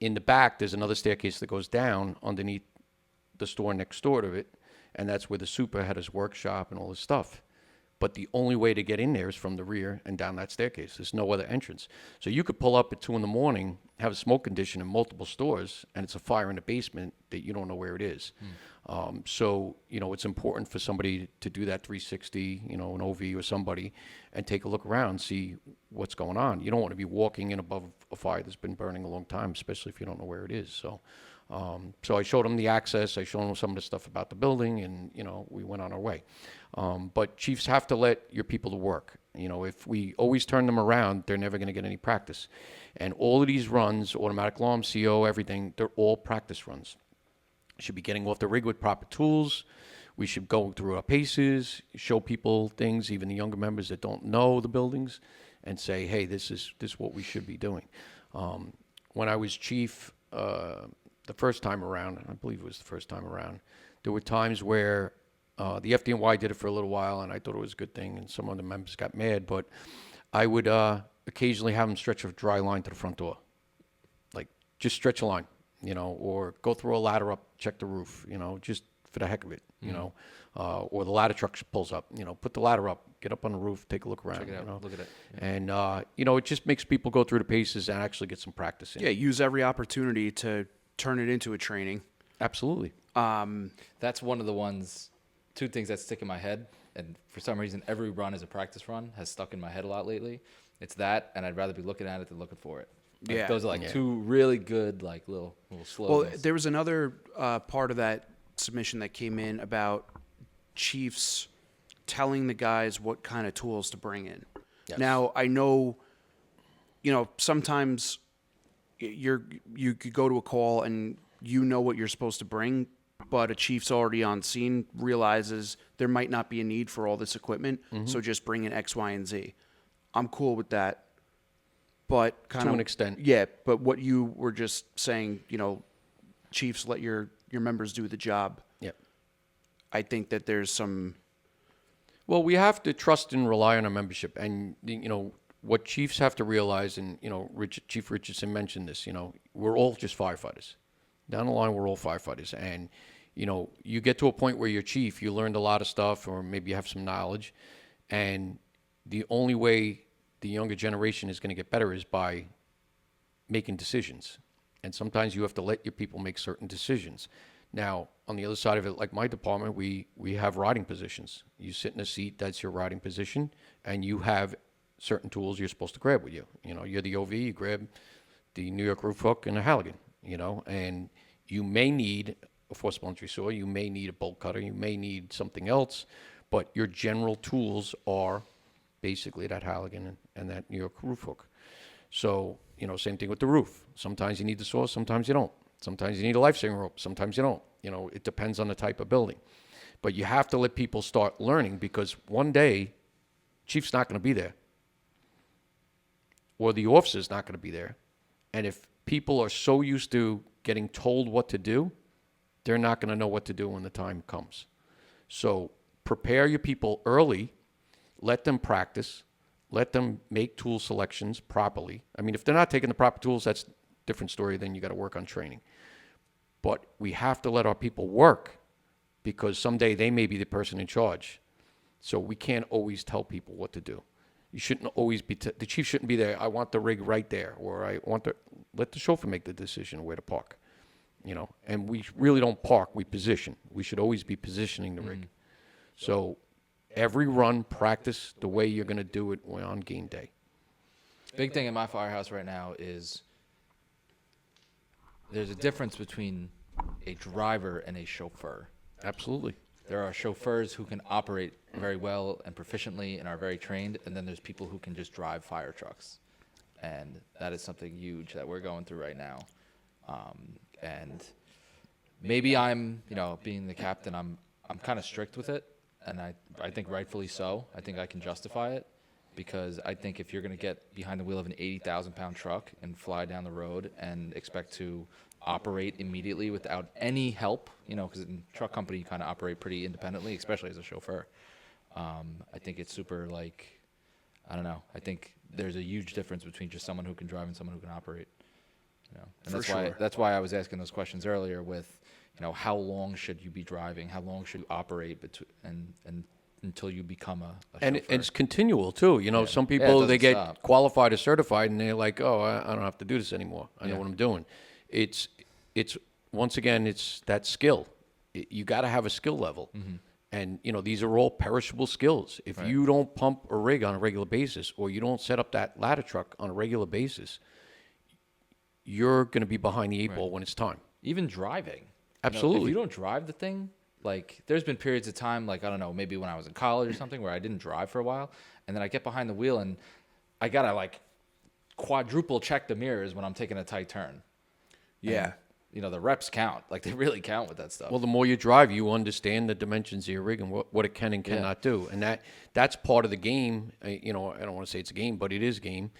in the back there's another staircase that goes down underneath the store next door to it, and that's where the super had his workshop and all his stuff. But the only way to get in there is from the rear and down that staircase. There's no other entrance. So you could pull up at 2 a.m, have a smoke condition in multiple stores, and it's a fire in the basement that you don't know where it is. So it's important for somebody to do that 360, an OV or somebody, and take a look around, see what's going on. You don't want to be walking in above a fire that's been burning a long time, especially if you don't know where it is. So I showed them the access. I showed them some of the stuff about the building, and we went on our way. But chiefs have to let your people to work. If we always turn them around, they're never going to get any practice. And all of these runs, automatic alarm, CO, everything, they're all practice runs. Should be getting off the rig with proper tools. We should go through our paces, show people things, even the younger members that don't know the buildings, and say, hey, this is what we should be doing. When I was chief the first time around, I believe it was the first time around, there were times where the FDNY did it for a little while, and I thought it was a good thing, and some of the members got mad, but I would occasionally have them stretch a dry line to the front door. Like, just stretch a line, or go through a ladder up, check the roof, just for the heck of it, or the ladder truck pulls up, put the ladder up, get up on the roof, take a look around. Check it out. Look at it. Yeah. And, it just makes people go through the paces and actually get some practice in. Yeah, use every opportunity to turn it into a training. Absolutely. That's one of the two things that stick in my head, and for some reason every run is a practice run, has stuck in my head a lot lately. It's that, and I'd rather be looking at it than looking for it. Yeah. Those are two really good little slogans. Well, there was another part of that submission that came in about chiefs telling the guys what kind of tools to bring in. Yes. Now, I know, sometimes you could go to a call and what you're supposed to bring, but a chief's already on scene, realizes there might not be a need for all this equipment, so just bring in X, Y, and Z. I'm cool with that, but kind of to an extent. Yeah, but what you were just saying, chiefs, let your members do the job. Yep. I think that there's some. Well, we have to trust and rely on our membership, and what chiefs have to realize, and Chief Richardson mentioned this. We're all just firefighters. Down the line, we're all firefighters, and you get to a point where you're chief, you learned a lot of stuff, or maybe you have some knowledge, and the only way the younger generation is going to get better is by making decisions. And sometimes you have to let your people make certain decisions. Now, on the other side of it, like my department, we have riding positions. You sit in a seat, that's your riding position, and you have certain tools you're supposed to grab with you. You're the OV, you grab the New York roof hook and a Halligan, and you may need a forcible entry saw, you may need a bolt cutter, you may need something else, but your general tools are basically that Halligan and that New York roof hook. So, same thing with the roof. Sometimes you need the saw, sometimes you don't. Sometimes you need a life-saving rope, sometimes you don't. It depends on the type of building. But you have to let people start learning, because one day, chief's not going to be there. Or the officer's not going to be there. And if people are so used to getting told what to do, they're not going to know what to do when the time comes. So prepare your people early. Let them practice. Let them make tool selections properly. I mean, if they're not taking the proper tools, that's a different story. Then you got to work on training. But we have to let our people work, because someday they may be the person in charge. So we can't always tell people what to do. You shouldn't always be, the chief shouldn't be there. I want the rig right there, or let the chauffeur make the decision where to park. And we really don't park, we position. We should always be positioning the rig. So every run, practice the way you're going to do it on game day. Big thing in my firehouse right now is there's a difference between a driver and a chauffeur. Absolutely. There are chauffeurs who can operate very well and proficiently and are very trained, and then there's people who can just drive fire trucks. And that is something huge that we're going through right now. And maybe I'm, being the captain, I'm kind of strict with it, and I think rightfully so. I think I can justify it, because I think if you're going to get behind the wheel of an 80,000-pound truck and fly down the road and expect to operate immediately without any help, because in truck company you kind of operate pretty independently, especially as a chauffeur. I think it's super, like, I don't know. I think there's a huge difference between just someone who can drive and someone who can operate. And that's why I was asking those questions earlier with, how long should you be driving? How long should you operate and until you become a And chauffeur? it's continual too. Some Yeah, it people, they doesn't get stop. qualified or certified, and they're like, "Oh, I don't have to do this anymore. I know Yeah. what I'm doing." It's once again, it's that skill. You got to have a skill level, and these are all perishable skills. If Right. you don't pump a rig on a regular basis, or you don't set up that ladder truck on a regular basis, you're going to be behind the eight ball when it's time. Even driving. Absolutely. If you don't drive the thing, like, there's been periods of time, like, I don't know, maybe when I was in college or something, where I didn't drive for a while, and then I get behind the wheel and I gotta, like, quadruple check the mirrors when I'm taking a tight turn. Yeah. And, the reps count. Like, they really count with that stuff. Well, the more you drive, you understand the dimensions of your rig and what it can and cannot do, and that's part of the game. I don't want to say it's a game, but it is a game.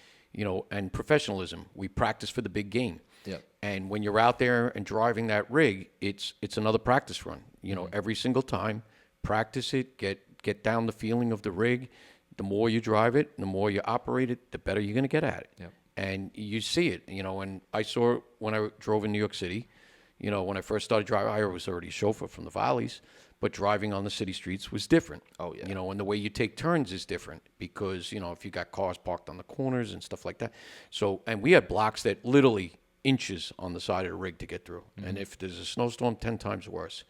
And professionalism. We practice for the big game. Yep. And when you're out there and driving that rig, it's another practice run. Every single time, practice it. Get down the feeling of the rig. The more you drive it, the more you operate it, the better you're going to get at it. Yep. And you see it, and I saw it when I drove in New York City. When I first started driving, I was already a chauffeur from the Volleys, but driving on the city streets was different. Oh, yeah. And the way you take turns is different because, if you got cars parked on the corners and stuff like that. So, and we had blocks that literally inches on the side of the rig to get through. And if there's a snowstorm, 10 times worse.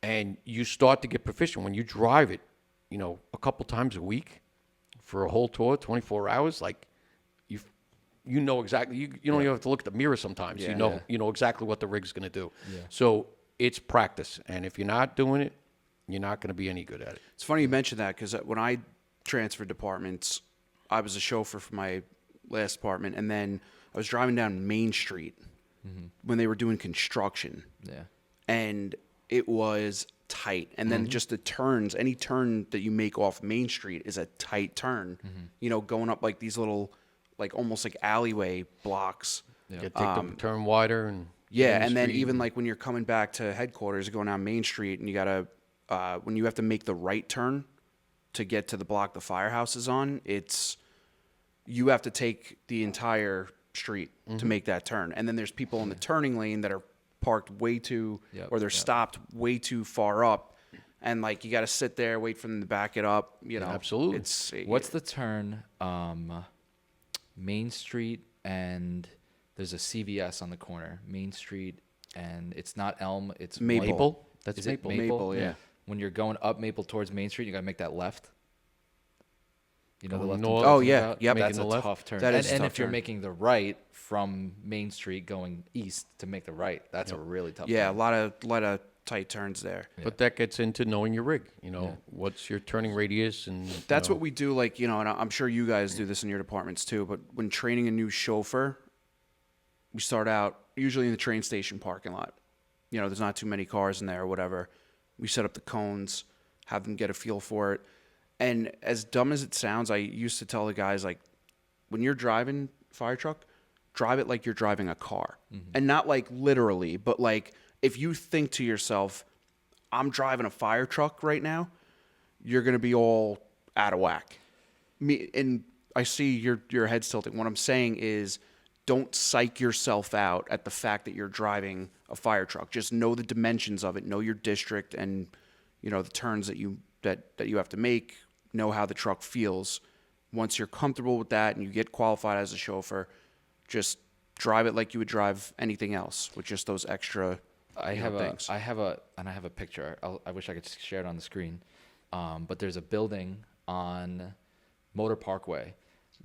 And you start to get proficient when you drive it, a couple times a week for a whole tour, 24 hours, like, you know exactly. You don't even have to look at the mirror sometimes. Yeah. You know exactly what the rig's going to do. Yeah. So it's practice, and if you're not doing it, you're not going to be any good at it. It's funny you mentioned that because when I transferred departments, I was a chauffeur for my last department, and then I was driving down Main Street when they were doing construction, Yeah. and it was tight. And then just the turns, any turn that you make off Main Street is a tight turn. Going up like these little, like almost like alleyway blocks. Yeah. Take the turn wider and Yeah, Main and then Street. even like when you're coming back to headquarters, going down Main Street, and you gotta when you have to make the right turn to get to the block the firehouse is on, you have to take the entire street to make that turn. And then there's people in the turning lane that are parked way too, Yep, or they're yep. stopped way too far up, and like you got to sit there, wait for them to back it up. absolutely. It's What's the turn? Main Street, and there's a CVS on the corner. Main Street, and it's not Elm. It's Maple. Maple. That's Is it Maple. Maple, yeah. When you're going up Maple towards Main Street, you gotta make that left. The Going left. I'm north. talking Oh, yeah. about? Yep. That's Making a the left. tough turn. That is a and tough if you're turn. making the right from Main Street going east to make the right, that's a really tough. Yeah, turn. a lot of tight turns there. But that gets into knowing your rig. What's your turning radius, and That's what we do, like, and I'm sure you guys do this in your departments too, but when training a new chauffeur, we start out usually in the train station parking lot. There's not too many cars in there or whatever. We set up the cones, have them get a feel for it. And as dumb as it sounds, I used to tell the guys, like, when you're driving fire truck, drive it like you're driving a car. And not like literally, but like if you think to yourself, I'm driving a fire truck right now, you're going to be all out of whack. And I see your head's tilting. What I'm saying is, don't psych yourself out at the fact that you're driving a fire truck. Just know the dimensions of it, know your district, and the turns that you have to make, know how the truck feels. Once you're comfortable with that and you get qualified as a chauffeur, just drive it like you would drive anything else with just those extra things. I have a picture. I wish I could share it on the screen. But there's a building on Motor Parkway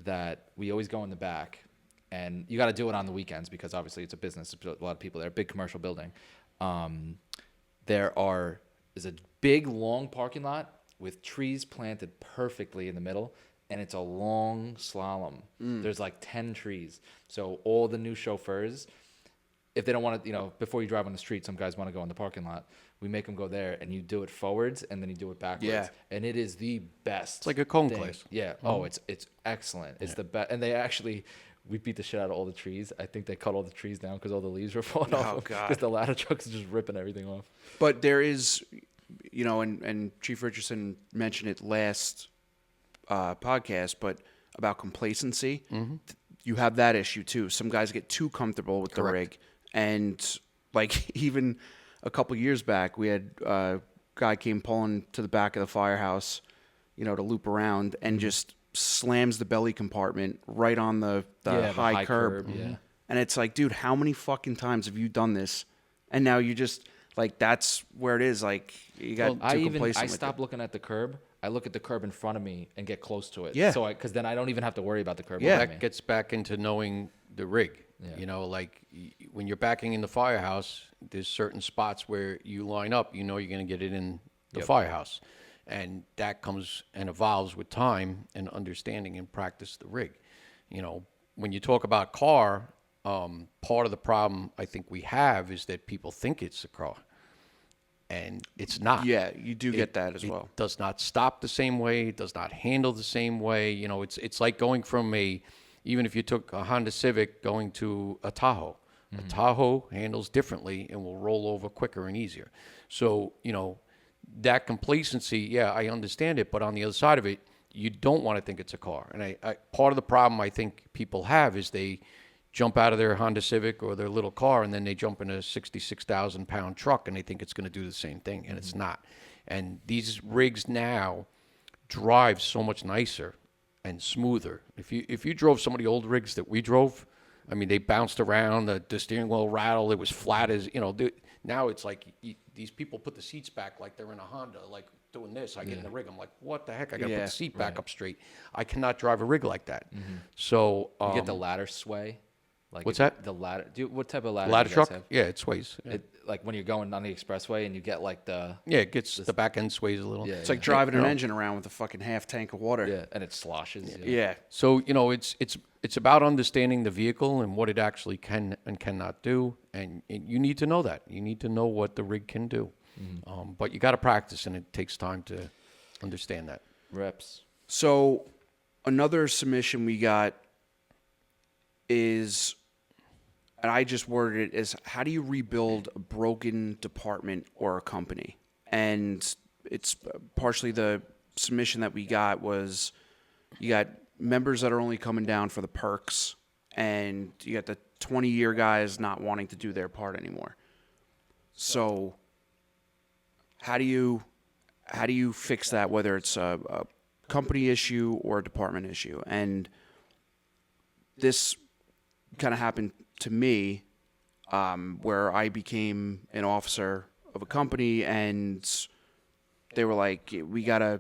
that we always go in the back, and you got to do it on the weekends because obviously it's a business. There's a lot of people there. Big commercial building. There's a big long parking lot with trees planted perfectly in the middle, and it's a long slalom. There's like 10 trees. So all the new chauffeurs, if they don't want to, before you drive on the street, some guys want to go in the parking lot. We make them go there, and you do it forwards, and then you do it backwards. Yeah. And it is the best. It's like a cone thing. class. Yeah. Oh, it's excellent. It's the best. And they actually, we beat the shit out of all the trees. I think they cut all the trees down because all the leaves were falling off. God. Because the ladder trucks are just ripping everything off. But there is, and Chief Richardson mentioned it last podcast, but about complacency. You have that issue too. Some guys get too comfortable with the rig, and like even a couple years back, we had a guy came pulling to the back of the firehouse, to loop around, and just slams the belly compartment right on the high curb. Yeah. And it's like, dude, how many fucking times have you done this? And now you just like, that's where it is. Like, you got too complacent. I stopped looking at the curb. I look at the curb in front of me and get close to it. Yeah. So because then I don't even have to worry about the curb. Yeah. behind That me. gets back into knowing the rig. Yeah. Like when you're backing in the firehouse, there's certain spots where you line up, you're going to get it in the firehouse. And that comes and evolves with time and understanding and practice the rig. When you talk about car, part of the problem I think we have is that people think it's a car. And it's not. Yeah, you do get that as well. It does not stop the same way. It does not handle the same way. It's like going from even if you took a Honda Civic going to a Tahoe. A Tahoe handles differently and will roll over quicker and easier. So, that complacency, yeah, I understand it. But on the other side of it, you don't want to think it's a car. And I part of the problem I think people have is they jump out of their Honda Civic or their little car, and then they jump in a 66,000-pound truck, and they think it's going to do the same thing, and it's not. And these rigs now drive so much nicer and smoother. If you drove some of the old rigs that we drove, I mean, they bounced around, the steering wheel rattled, it was flat as, now it's like these people put the seats back like they're in a Honda, like doing this. I get in the rig, I'm like, what the heck? I got to put the seat back up straight. I cannot drive a rig like that. So You get the ladder sway. Like what's that? The ladder. What type of ladder? ladder do you guys truck? have? Yeah, it sways. Yeah. Like when you're going on the expressway and you get like the. Yeah, it gets the back end sways a little. Yeah, It's like driving an engine around with a fucking half tank of water. Yeah, and it sloshes. Yeah. So it's about understanding the vehicle and what it actually can and cannot do, and you need to know that. You need to know what the rig can do, but you got to practice, and it takes time to understand that. Reps. So another submission we got is, and I just worded it as, how do you rebuild a broken department or a company? And it's partially the submission that we got was, you got members that are only coming down for the perks, and you got the 20-year guys not wanting to do their part anymore. So how do you fix that, whether it's a company issue or a department issue? And this kind of happened to me, where I became an officer of a company, and they were like, we gotta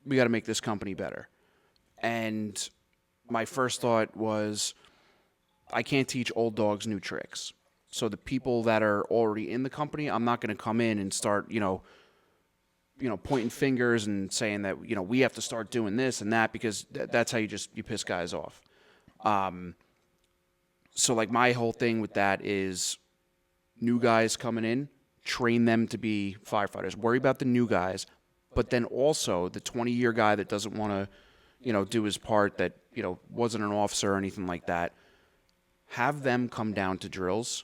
make this company better. And my first thought was, I can't teach old dogs new tricks. So the people that are already in the company, I'm not going to come in and start, pointing fingers and saying that, we have to start doing this and that, because that's how you piss guys off. So like my whole thing with that is, new guys coming in, train them to be firefighters. Worry about the new guys, but then also the 20-year guy that doesn't want to, do his part, that, wasn't an officer or anything like that. Have them come down to drills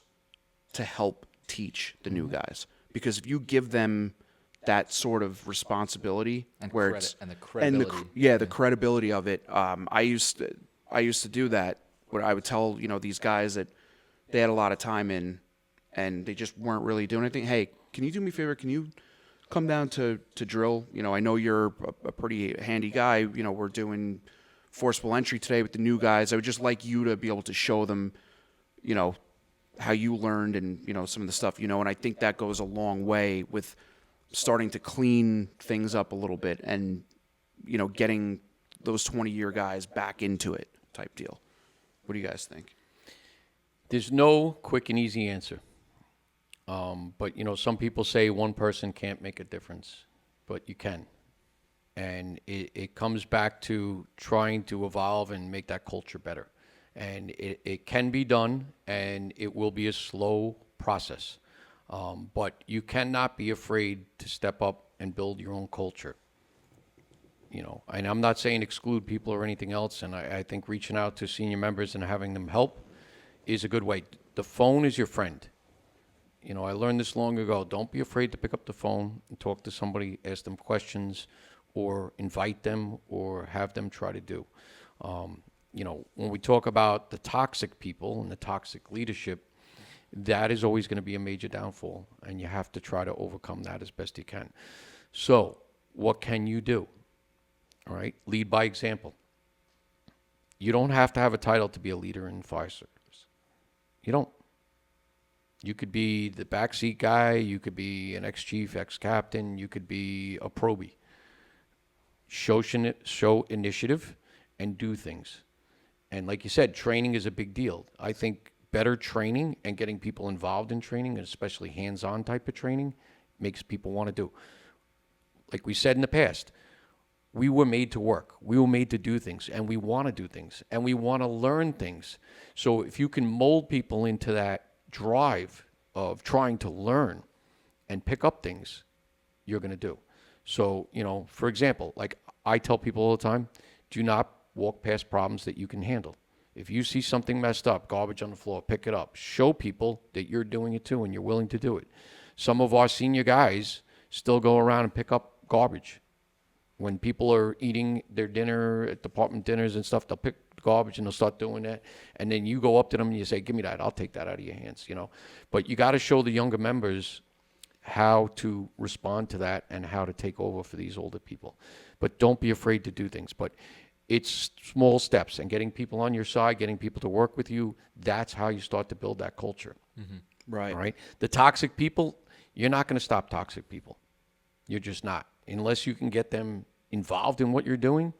to help teach the new guys. Because if you give them that sort of responsibility, And where credit, it's and the credibility. the credibility of it. I used to do that, where I would tell these guys that they had a lot of time in, and they just weren't really doing anything. Hey, can you do me a favor? Can you come down to drill? I know you're a pretty handy guy. We're doing forcible entry today with the new guys. I would just like you to be able to show them, how you learned and, some of the stuff, and I think that goes a long way with starting to clean things up a little bit and, getting those 20-year guys back into it type deal. What do you guys think? There's no quick and easy answer. But, some people say one person can't make a difference, but you can. And it comes back to trying to evolve and make that culture better. And it can be done, and it will be a slow process. But you cannot be afraid to step up and build your own culture. And I'm not saying exclude people or anything else, and I think reaching out to senior members and having them help is a good way. The phone is your friend. I learned this long ago. Don't be afraid to pick up the phone and talk to somebody, ask them questions, or invite them, or have them try to do. When we talk about the toxic people and the toxic leadership, that is always going to be a major downfall, and you have to try to overcome that as best you can. So, what can you do? All right, lead by example. You don't have to have a title to be a leader in fire service. You don't. You could be the backseat guy. You could be an ex-chief, ex-captain. You could be a probie. Show initiative and do things. And like you said, training is a big deal. I think better training and getting people involved in training, and especially hands-on type of training, makes people want to do. Like we said in the past, we were made to work. We were made to do things, and we want to do things, and we want to learn things. So if you can mold people into that drive of trying to learn and pick up things, you're going to do. So, for example, like I tell people all the time, do not walk past problems that you can handle. If you see something messed up, garbage on the floor, pick it up. Show people that you're doing it too and you're willing to do it. Some of our senior guys still go around and pick up garbage. When people are eating their dinner at department dinners and stuff, they'll pick garbage and they'll start doing that. And then you go up to them and you say, give me that. I'll take that out of your hands, But you got to show the younger members how to respond to that and how to take over for these older people. But don't be afraid to do things. But it's small steps, and getting people on your side, getting people to work with you, that's how you start to build that culture. Mm-hmm. Right. All right. The toxic people, you're not going to stop toxic people. You're just not. Unless you can get them involved in what you're doing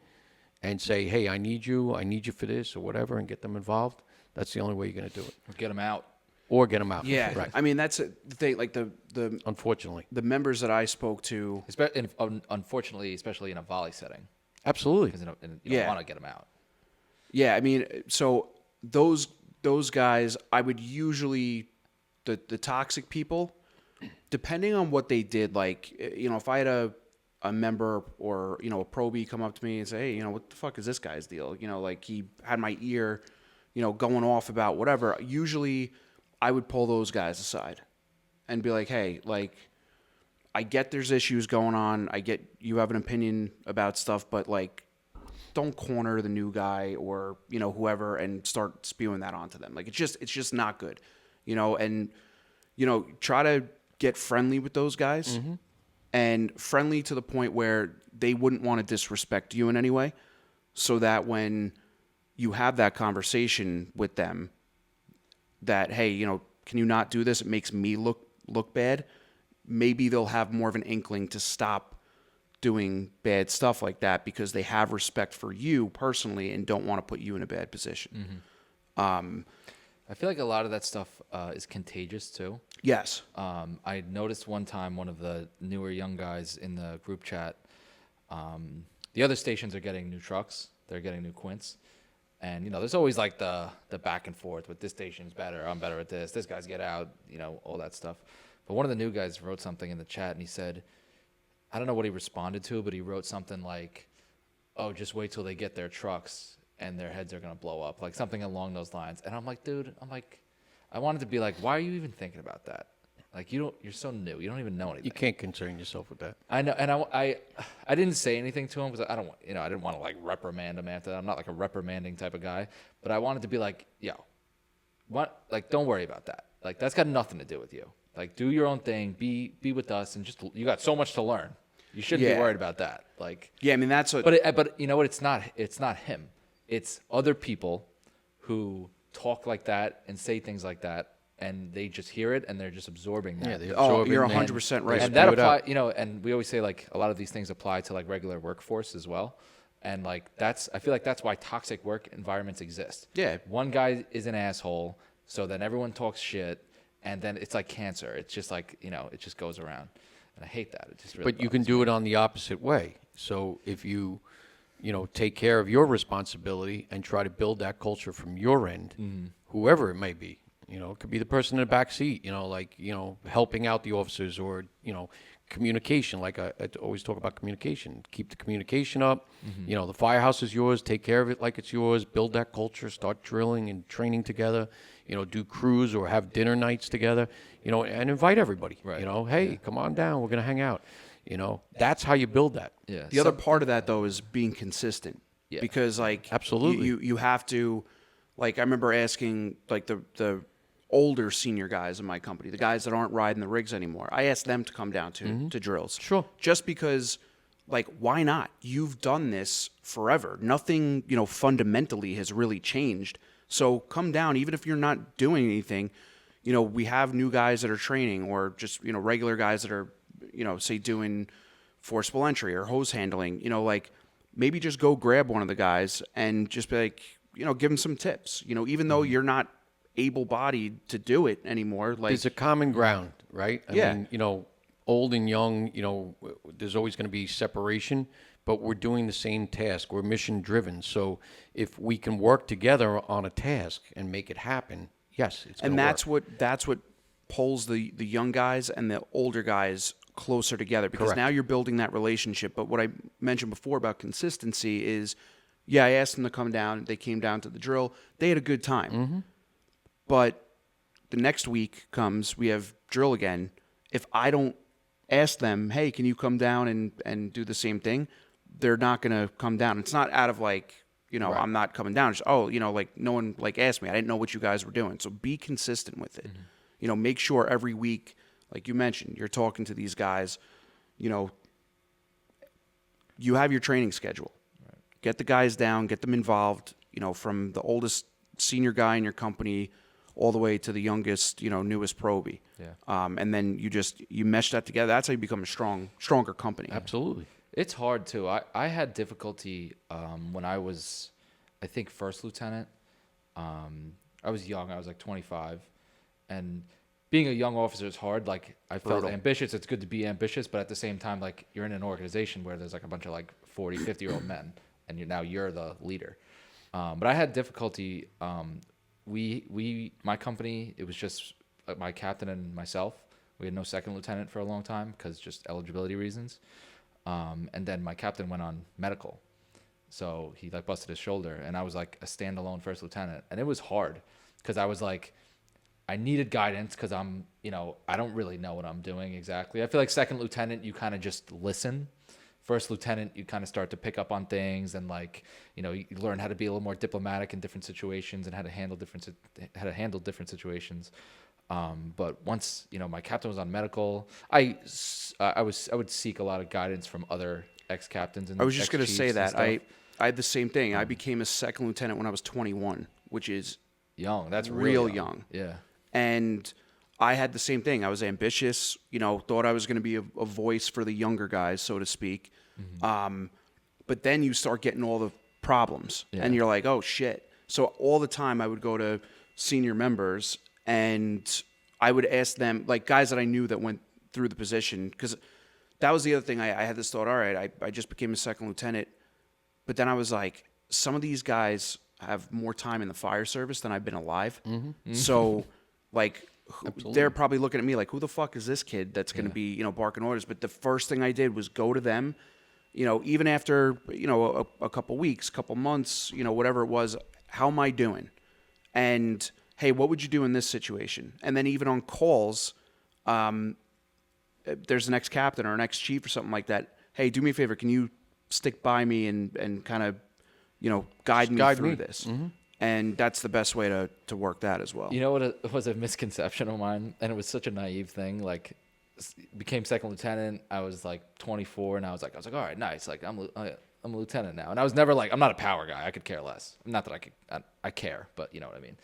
and say, hey, I need you for this or whatever, and get them involved. That's the only way you're going to do it. Get them out. Or get them out. Yeah. Right. I mean, that's the thing. Like the Unfortunately. the members that I spoke to. Unfortunately, especially in a volley setting. Absolutely. Because you don't want to get them out. Yeah. I mean, so those guys, I would usually, the toxic people, depending on what they did, like, if I had a member or, a probie come up to me and say, hey, what the fuck is this guy's deal? Like he had my ear, going off about whatever. Usually I would pull those guys aside and be like, hey, like, I get there's issues going on. I get you have an opinion about stuff, but like, don't corner the new guy or, whoever and start spewing that onto them. Like, it's just not good, and, try to get friendly with those guys. Mm-hmm. And friendly to the point where they wouldn't want to disrespect you in any way, so that when you have that conversation with them that, hey, can you not do this? It makes me look bad. Maybe they'll have more of an inkling to stop doing bad stuff like that because they have respect for you personally and don't want to put you in a bad position. Mm-hmm. I feel like a lot of that stuff is contagious too. Yes. I noticed one time one of the newer young guys in the group chat, the other stations are getting new trucks. They're getting new Quints. And, there's always like the back and forth with this station's better. I'm better at this. This guy's get out, all that stuff. But one of the new guys wrote something in the chat and he said, I don't know what he responded to, but he wrote something like, oh, just wait till they get their trucks and their heads are going to blow up. Like something along those lines. And I'm like, dude, I wanted to be like, why are you even thinking about that? Like, you're so new. You don't even know anything. You can't concern yourself with that. I know. And I didn't say anything to him because I didn't want to like reprimand him after that. I'm not like a reprimanding type of guy, but I wanted to be like, yo, what? Like, don't worry about that. Like, that's got nothing to do with you. Like, do your own thing, be with us, and just, you got so much to learn. You shouldn't be worried about that. Like, yeah, I mean, that's what. But you know what? It's not him. It's other people who talk like that and say things like that, and they just hear it and they're just absorbing that. Yeah, you're 100% right. And that apply, and we always say like a lot of these things apply to like regular workforce as well. And like I feel like that's why toxic work environments exist. Yeah. One guy is an asshole, so then everyone talks shit, and then it's like cancer. It's just like, it just goes around. And I hate that. It just really But you can do it on the opposite way. So if you take care of your responsibility and try to build that culture from your end, whoever it may be. It could be the person in the back seat, helping out the officers, or, communication. Like I always talk about communication. Keep the communication up. The firehouse is yours. Take care of it like it's yours. Build that culture. Start drilling and training together. Do crews or have dinner nights together, and invite everybody. Right. Hey, come on down. We're going to hang out. That's how you build that. Yeah. The other part of that, though, is being consistent. Yeah. Because, Absolutely. you have to, I remember asking, the older senior guys in my company, the guys that aren't riding the rigs anymore, I asked them to come down to drills. Sure. Just because, why not? You've done this forever. Nothing, fundamentally has really changed. So come down, even if you're not doing anything. We have new guys that are training, or just, regular guys that are, say doing forcible entry or hose handling, maybe just go grab one of the guys and just be like, give them some tips, even though you're not able-bodied to do it anymore. There's a common ground, right? Yeah. I mean, old and young, there's always going to be separation, but we're doing the same task. We're mission driven. So if we can work together on a task and make it happen, yes, it's going to work. That's what pulls the young guys and the older guys closer together, because Correct. now you're building that relationship. But what I mentioned before about consistency is, I asked them to come down. They came down to the drill. They had a good time. But the next week comes, we have drill again. If I don't ask them, hey, can you come down and do the same thing, they're not going to come down. It's not out of Right. I'm not coming down. It's, no one asked me. I didn't know what you guys were doing. So be consistent with it. Make sure every week, like you mentioned, you're talking to these guys, you have your training schedule. Right. Get the guys down, get them involved, from the oldest senior guy in your company all the way to the youngest, newest probie. Yeah. And then you mesh that together. That's how you become a stronger company. Absolutely. It's hard too. I had difficulty when I was, I think, first lieutenant. I was young. I was 25, and being a young officer is hard. I felt Brutal. ambitious. It's good to be ambitious, but at the same time, you're in an organization where there's a bunch of 40, 50-year-old men, and you're the leader. But I had difficulty. My company, it was just my captain and myself. We had no second lieutenant for a long time because just eligibility reasons. And then my captain went on medical. So he busted his shoulder, and I was a standalone first lieutenant. And it was hard because I was I needed guidance because I'm, I don't really know what I'm doing exactly. I feel like second lieutenant, you kind of just listen. First lieutenant, you kind of start to pick up on things, and you learn how to be a little more diplomatic in different situations and how to handle different situations. But once my captain was on medical, I would seek a lot of guidance from other ex-captains and I was just going to say that. I had the same thing. I Mm. became a second lieutenant when I was 21, which is young. That's real really young. Yeah. And I had the same thing. I was ambitious, thought I was going to be a voice for the younger guys, so to speak. Mm-hmm. But then you start getting all the problems, Yeah. and you're like, oh, shit. So all the time I would go to senior members, and I would ask them, guys that I knew that went through the position, because that was the other thing. I had this thought, all right, I just became a second lieutenant. But then I was like, some of these guys have more time in the fire service than I've been alive. So, they're probably looking at me like, who the fuck is this kid that's going to be, barking orders? But the first thing I did was go to them, even after, a couple weeks, couple months, whatever it was, how am I doing? And, hey, what would you do in this situation? And then even on calls, there's an ex-captain or an ex-chief or something like that. Hey, do me a favor. Can you stick by me and kind of, guide me through this? And that's the best way to work that as well. You know what it was a misconception of mine, and it was such a naive thing. Became second lieutenant. I was 24, and I was like, all right, nice. I'm a lieutenant now, and I was never I'm not a power guy. I could care less. Not that I care, but you know what I mean.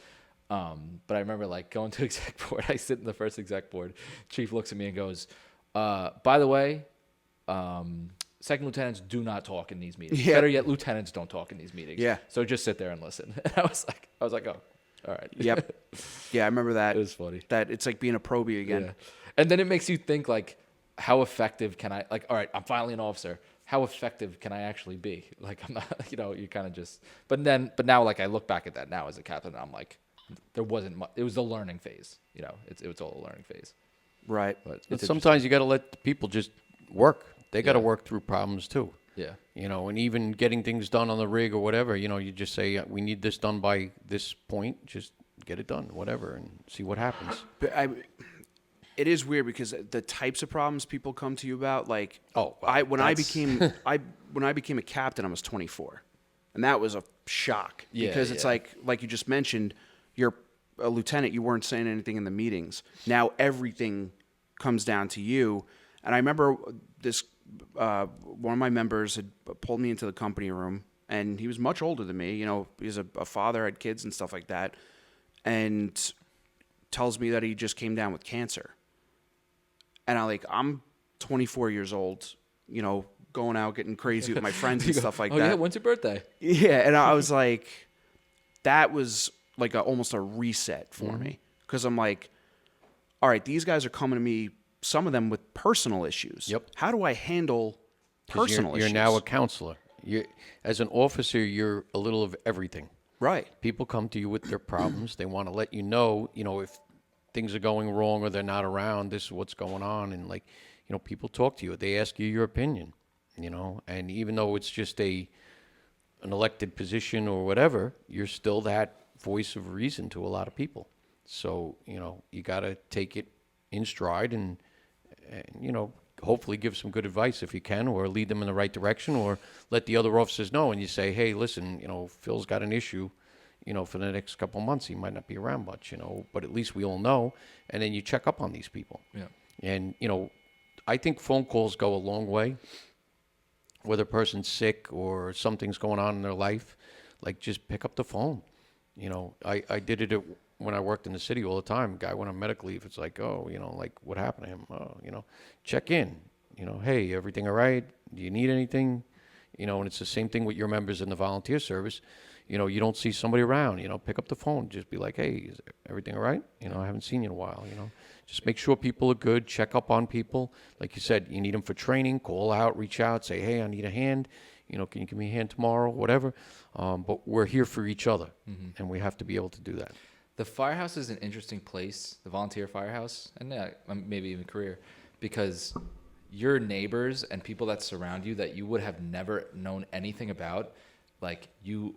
But I remember going to exec board. I sit in the first exec board. Chief looks at me and goes, by the way, second lieutenants do not talk in these meetings. Yeah. Better yet, lieutenants don't talk in these meetings. Yeah. So just sit there and listen. And I was like, oh, all right. Yep. Yeah, I remember that. It was funny. That it's like being a probie again. Yeah. And then it makes you think how effective can I all right, I'm finally an officer. how effective can I actually be? Like, I'm not, you kind of just, but now, like, I look back at that now as a captain, and I'm like, there wasn't much, it was the learning phase, it was all a learning phase. Right. But But it's sometimes you got to let the people just work. They got to Yeah. work through problems too. Yeah. And even getting things done on the rig or whatever, you just say, we need this done by this point, just get it done, whatever, and see what happens. But it is weird because the types of problems people come to you about, like, Oh, well, when I became a captain, I was 24, and that was a shock Yeah, because it's yeah. like you just mentioned, you're a lieutenant, you weren't saying anything in the meetings. Now everything comes down to you. And I remember this one of my members had pulled me into the company room, and he was much older than me. He's a father, had kids and stuff like that, and tells me that he just came down with cancer. And I'm 24 years old, going out getting crazy with my friends and stuff like Oh, that. yeah, when's your birthday? Yeah, and I was like, that was like almost a reset for me, because I'm like, all right, these guys are coming to me, some of them with personal issues. Yep. How do I handle 'Cause personal you're issues? now a counselor. As an officer, you're a little of everything. Right. People come to you with their problems. They want to let you know, if things are going wrong or they're not around, this is what's going on. And people talk to you. They ask you your opinion, and even though it's just an elected position or whatever, you're still that voice of reason to a lot of people. So, you got to take it in stride and hopefully give some good advice if you can, or lead them in the right direction, or let the other officers know. And you say, hey, listen, Phil's got an issue, for the next couple months. He might not be around much, but at least we all know. And then you check up on these people. Yeah. And, I think phone calls go a long way. Whether a person's sick or something's going on in their life, like, just pick up the phone. I did it when I worked in the city all the time. Guy went on medical leave. It's like, oh, like, what happened to him? Oh, check in. Hey, everything all right? Do you need anything? And it's the same thing with your members in the volunteer service. You don't see somebody around, pick up the phone. Just be like, hey, is everything all right? I haven't seen you in a while, Just make sure people are good. Check up on people. Like you said, you need them for training. Call out, reach out, say, hey, I need a hand. Can you give me a hand tomorrow? Whatever. But we're here for each other, and we have to be able to do that. The firehouse is an interesting place, the volunteer firehouse, and maybe even career, because your neighbors and people that surround you that you would have never known anything about, like, you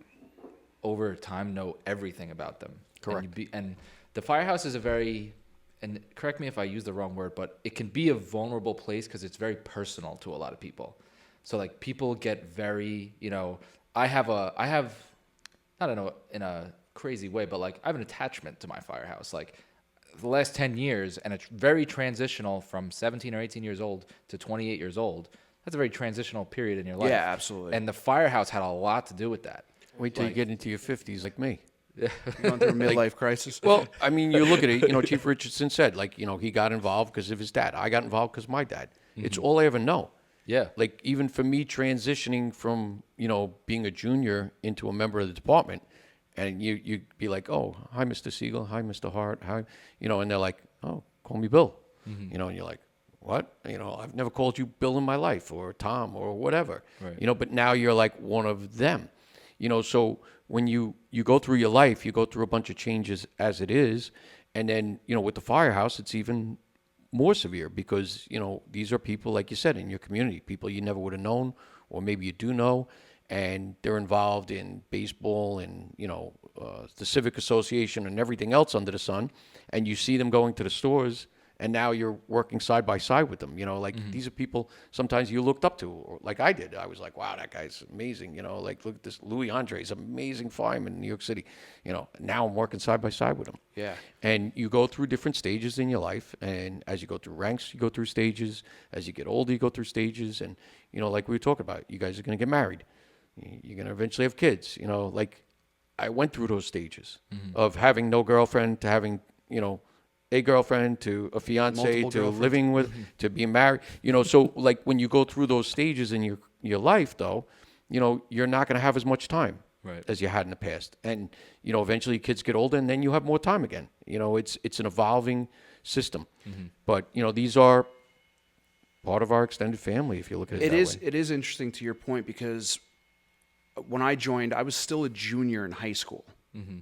over time know everything about them. Correct. And the firehouse is a very, and correct me if I use the wrong word, but it can be a vulnerable place because it's very personal to a lot of people. So, like, people get very, I have, I don't know, in a crazy way, but, like, I have an attachment to my firehouse. Like, the last 10 years, and it's very transitional from 17 or 18 years old to 28 years old. That's a very transitional period in your life. Yeah, absolutely. And the firehouse had a lot to do with that. Wait till you get into your 50s like me. Going through a midlife crisis. Well, I mean, you look at it, Chief Richardson said, like, he got involved because of his dad. I got involved because of my dad. It's all I ever know. Yeah. Like, even for me transitioning from, being a junior into a member of the department, and you'd be like, oh, hi, Mr. Siegel. Hi, Mr. Hart. Hi. And they're like, oh, call me Bill. And you're like, what? I've never called you Bill in my life, or Tom, or whatever. Right. But now you're like one of them. So when you go through your life, you go through a bunch of changes as it is. And then, with the firehouse, it's even more severe because, these are people, like you said, in your community, people you never would have known, or maybe you do know, and they're involved in baseball and, the Civic Association and everything else under the sun. And you see them going to the stores, and now you're working side by side with them. These are people sometimes you looked up to, or like I did. I was like, wow, that guy's amazing. Like, look at this Louis Andre's amazing fireman in New York City. Now I'm working side by side with him. Yeah. And you go through different stages in your life. And as you go through ranks, you go through stages. As you get older, you go through stages. And, like we were talking about, you guys are going to get married. You're going to eventually have kids. Like, I went through those stages of having no girlfriend to having, a girlfriend to a fiance Multiple to girlfriends. living with to being married. So like when you go through those stages in your life, though, you're not going to have as much time as you had in the past. And eventually kids get older, and then you have more time again. It's an evolving system. But these are part of our extended family, if you look at it that way. It is interesting to your point, because when I joined, I was still a junior in high school. Mm-hmm.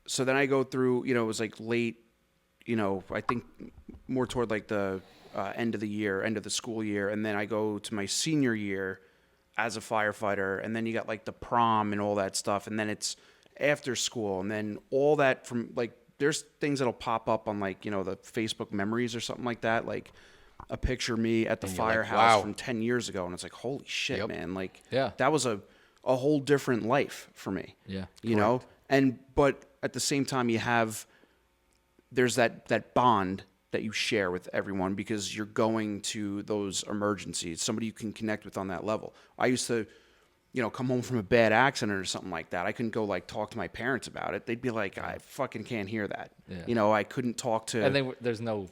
So then I go through, it was like late, I think more toward like the end of the school year. And then I go to my senior year as a firefighter. And then you got like the prom and all that stuff. And then it's after school. And then all that from like, there's things that'll pop up on like, the Facebook memories or something like that. Like a picture of me at the And you're like, firehouse wow. from 10 years ago. And it's like, holy shit, Yep. man. Like Yeah. that was a whole different life for me. Yeah. You know? But at the same time there's that bond that you share with everyone, because you're going to those emergencies, somebody you can connect with on that level. I used to, come home from a bad accident or something like that. I couldn't go like talk to my parents about it. They'd be like, I fucking can't hear that. Yeah. I couldn't talk to. And there's no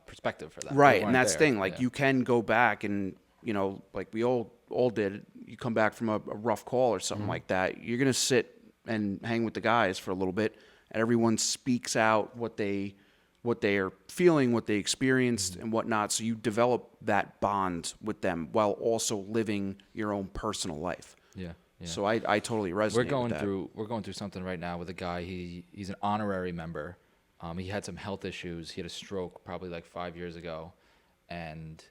perspective for that. They Right. weren't And that's the there. thing. Like Yeah. you can go back and, like we all did, you come back from a rough call or something like that. You're going to sit and hang with the guys for a little bit, and everyone speaks out what they are feeling, what they experienced, and whatnot. So you develop that bond with them while also living your own personal life. Yeah. Yeah. So I totally resonate. We're going through something right now with a guy. He's an honorary member. He had some health issues. He had a stroke probably like 5 years ago, and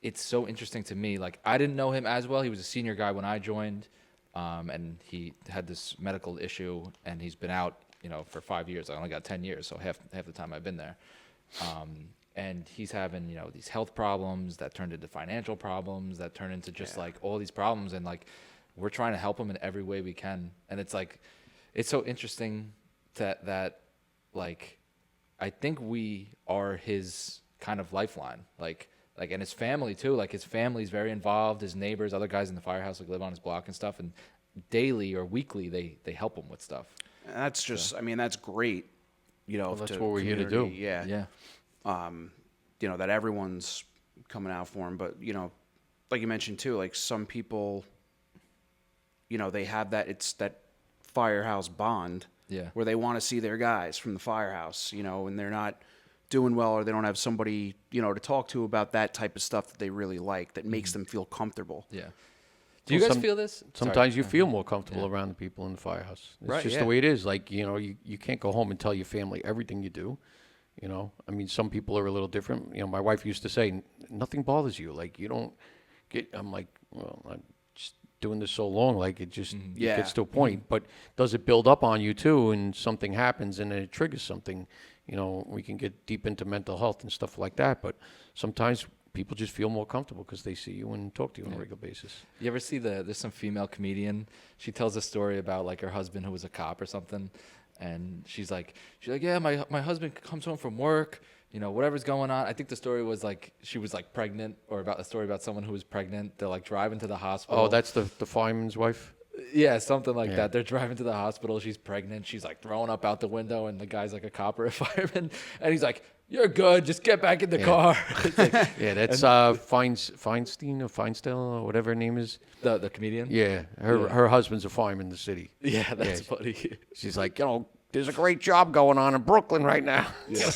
it's so interesting to me. Like I didn't know him as well. He was a senior guy when I joined, and he had this medical issue, and he's been out, for 5 years. I only got 10 years, so half the time I've been there. And he's having, these health problems that turned into financial problems that turn into just like all these problems, and like we're trying to help him in every way we can. And it's like, it's so interesting that like I think we are his kind of lifeline, like and his family too. Like his family's very involved. His neighbors, other guys in the firehouse, like live on his block and stuff. And daily or weekly, they help him with stuff. And that's just, that's great. That's what we're here to do. Yeah. Yeah. That everyone's coming out for him. But, like you mentioned too, like some people, they have it's that firehouse bond. Yeah. Where they want to see their guys from the firehouse, and they're not doing well, or they don't have somebody, to talk to about that type of stuff that they really like, that makes them feel comfortable. Yeah. Do you guys feel this? Sometimes Sorry. you feel more comfortable around the people in the firehouse. It's just the way it is. Like, you can't go home and tell your family everything you do. Some people are a little different. My wife used to say, nothing bothers you. Like, you don't get, I'm like, well, I'm just doing this so long. Like, it just it gets to a point. But does it build up on you, too, and something happens and then it triggers something? We can get deep into mental health and stuff like that. But sometimes people just feel more comfortable because they see you and talk to you on a regular basis. You ever see there's some female comedian, she tells a story about like her husband who was a cop or something, and she's like, yeah, my husband comes home from work, whatever's going on. I think the story was like she was like pregnant, or about a story about someone who was pregnant. They're like driving to the hospital. Oh, that's the fireman's wife? Yeah, something like that. They're driving to the hospital. She's pregnant. She's like throwing up out the window, and the guy's like a cop or a fireman, and he's like, "You're good. Just get back in the car." Like, that's Feinstein or Feinstein or whatever her name is. the comedian. Yeah, her husband's a fireman in the city. Yeah, that's funny. She's like, there's a great job going on in Brooklyn right now. Yeah.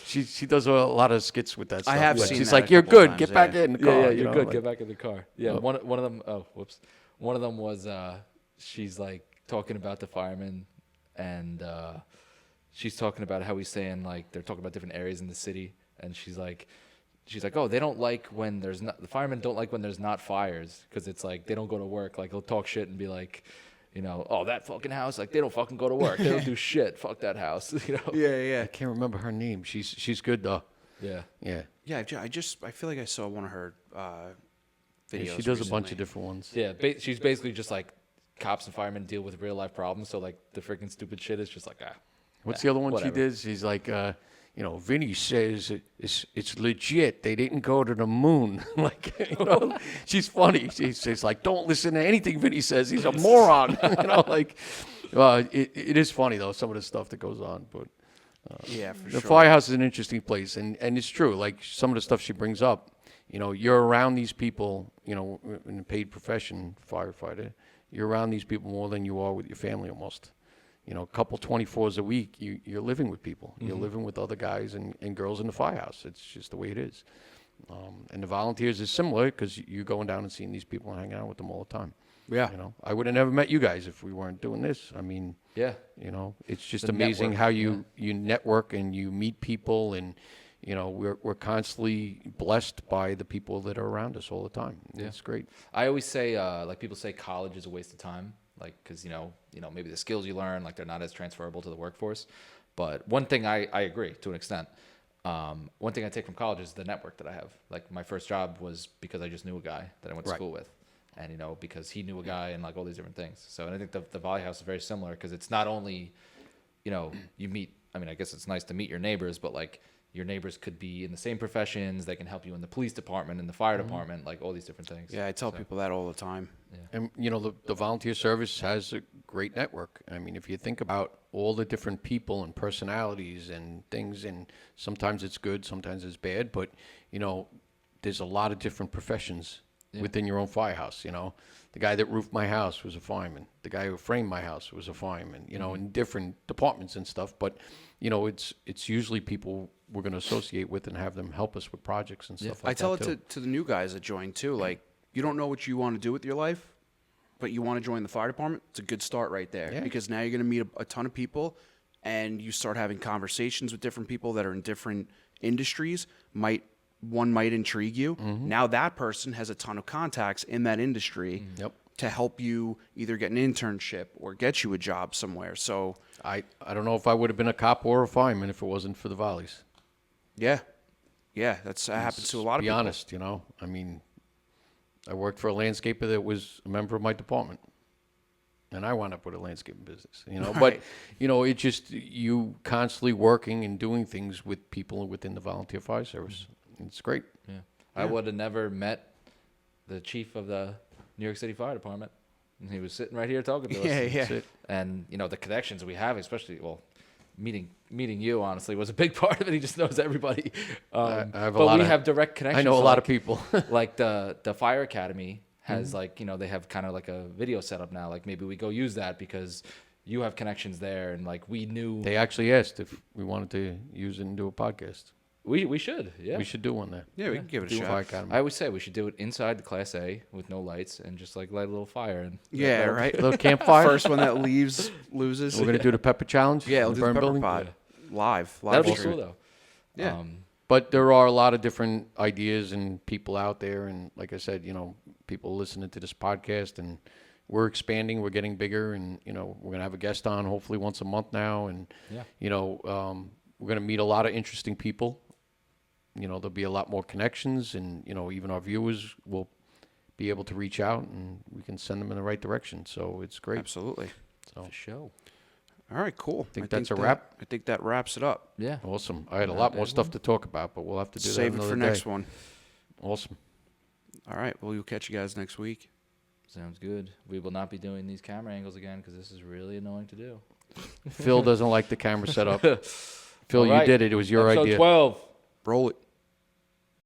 She does a lot of skits with that stuff. I have Like, seen she's that like, a you're couple good. times, Get back in the car. Yeah, you're good. Like, Get back in the car. Yeah, one of them. Oh, whoops. One of them was she's like talking about the fireman, and she's talking about how he's saying like they're talking about different areas in the city, and she's like, oh, they don't like when there's not, the firemen don't like when there's not fires, because it's like they don't go to work. Like he'll talk shit and be like, oh, that fucking house, like they don't fucking go to work. They don't do shit. Fuck that house. Yeah. I can't remember her name. She's good though. Yeah. Yeah, I feel like I saw one of her videos. Yeah, she does a bunch recently. of different ones. Yeah. She's basically just like cops and firemen deal with real life problems. So like the freaking stupid shit is just like What's the other one whatever. she did? She's like, Vinny says it's legit. They didn't go to the moon. Like, she's funny. She's like, don't listen to anything Vinny says. He's a moron. It is funny though, some of the stuff that goes on. But Yeah, for the sure. firehouse is an interesting place, and it's true. Like some of the stuff she brings up, you're around these people. In a paid profession, firefighter, you're around these people more than you are with your family almost. A couple 24s a week, you're living with people. You're living with other guys and girls in the firehouse. It's just the way it is. And the volunteers is similar because you're going down and seeing these people and hanging out with them all the time. Yeah. You know, I would have never met you guys if we weren't doing this. I mean, Yeah. you know, it's just The amazing network, how you network and you meet people, and you know, we're constantly blessed by the people that are around us all the time. Yeah. It's great. I always say, like people say college is a waste of time, like, cause you know, maybe the skills you learn, like they're not as transferable to the workforce. But one thing I agree to an extent. One thing I take from college is the network that I have. Like my first job was because I just knew a guy that I went to Right. school with. And, you know, because he knew a guy and like all these different things. So, and I think the Volly House is very similar because it's not only, you know, you meet, I mean, I guess it's nice to meet your neighbors, but like your neighbors could be in the same professions. They can help you in the police department, in the fire department, like all these different things. Yeah, I tell people that all the time. And, you know, the volunteer service has a great network. I mean, if you think about all the different people and personalities and things, and sometimes it's good, sometimes it's bad, but, you know, there's a lot of different professions within your own firehouse. You know, the guy that roofed my house was a fireman. The guy who framed my house was a fireman, you know, in different departments and stuff. But, you know, it's usually people we're going to associate with and have them help us with projects and stuff like I tell that, it to the new guys that join too. Like, you don't know what you want to do with your life, but you want to join the fire department. It's a good start right there Yeah. because now you're going to meet a ton of people, and you start having conversations with different people that are in different industries. One might intrigue you. Now that person has a ton of contacts in that industry Yep. to help you either get an internship or get you a job somewhere. So I don't know if I would have been a cop or a fireman if it wasn't for the volleys. yeah, that happens to a lot of Be people. honest, you know. I mean, I worked for a landscaper that was a member of my department, and I wound up with a landscaping business, you know. But, Right. you know, it just, you constantly working and doing things with people within the volunteer fire service. It's great. Yeah. I would have never met the chief of the New York City Fire Department. And he was sitting right here talking to us. Yeah. That's it. And, you know, the connections we have, especially, well, meeting you, honestly, was a big part of it. He just knows everybody. I have a but lot we of- have direct connections. I know a So, lot like, of people. like the fire academy has like, you know, they have kind of like a video setup now. Like maybe we go use that because you have connections there. And like we knew They actually asked if we wanted to use it and do a podcast. we should. Yeah. We should do one there. Yeah, we can give it a Do shot. Fire Academy. I always say we should do it inside the Class A with no lights and just like light a little fire. And Yeah, that'll- right. Little campfire. First one that leaves loses. We're going to do the pepper challenge. Yeah, in we'll the do the burn pepper building. pod live That'll be stream. cool though. Yeah. But there are a lot of different ideas and people out there. And like I said, you know, people listening to this podcast, and we're expanding, we're getting bigger, and, you know, we're going to have a guest on hopefully once a month now. And, Yeah. you know, we're going to meet a lot of interesting people. You know, there'll be a lot more connections, and, you know, even our viewers will be able to reach out and we can send them in the right direction. So it's great. Absolutely. So For sure. All right, cool. Think that's a that- wrap? I think that wraps it up. Yeah. awesome. I had a lot more stuff to talk about, but we'll have to do Save that it another for day. next one. Awesome. All right. Well, we'll catch you guys next week. Sounds good. We will not be doing these camera angles again because this is really annoying to do. Phil doesn't like the camera setup. Phil, All you right. did it. It was your Episode idea. 12. Roll it.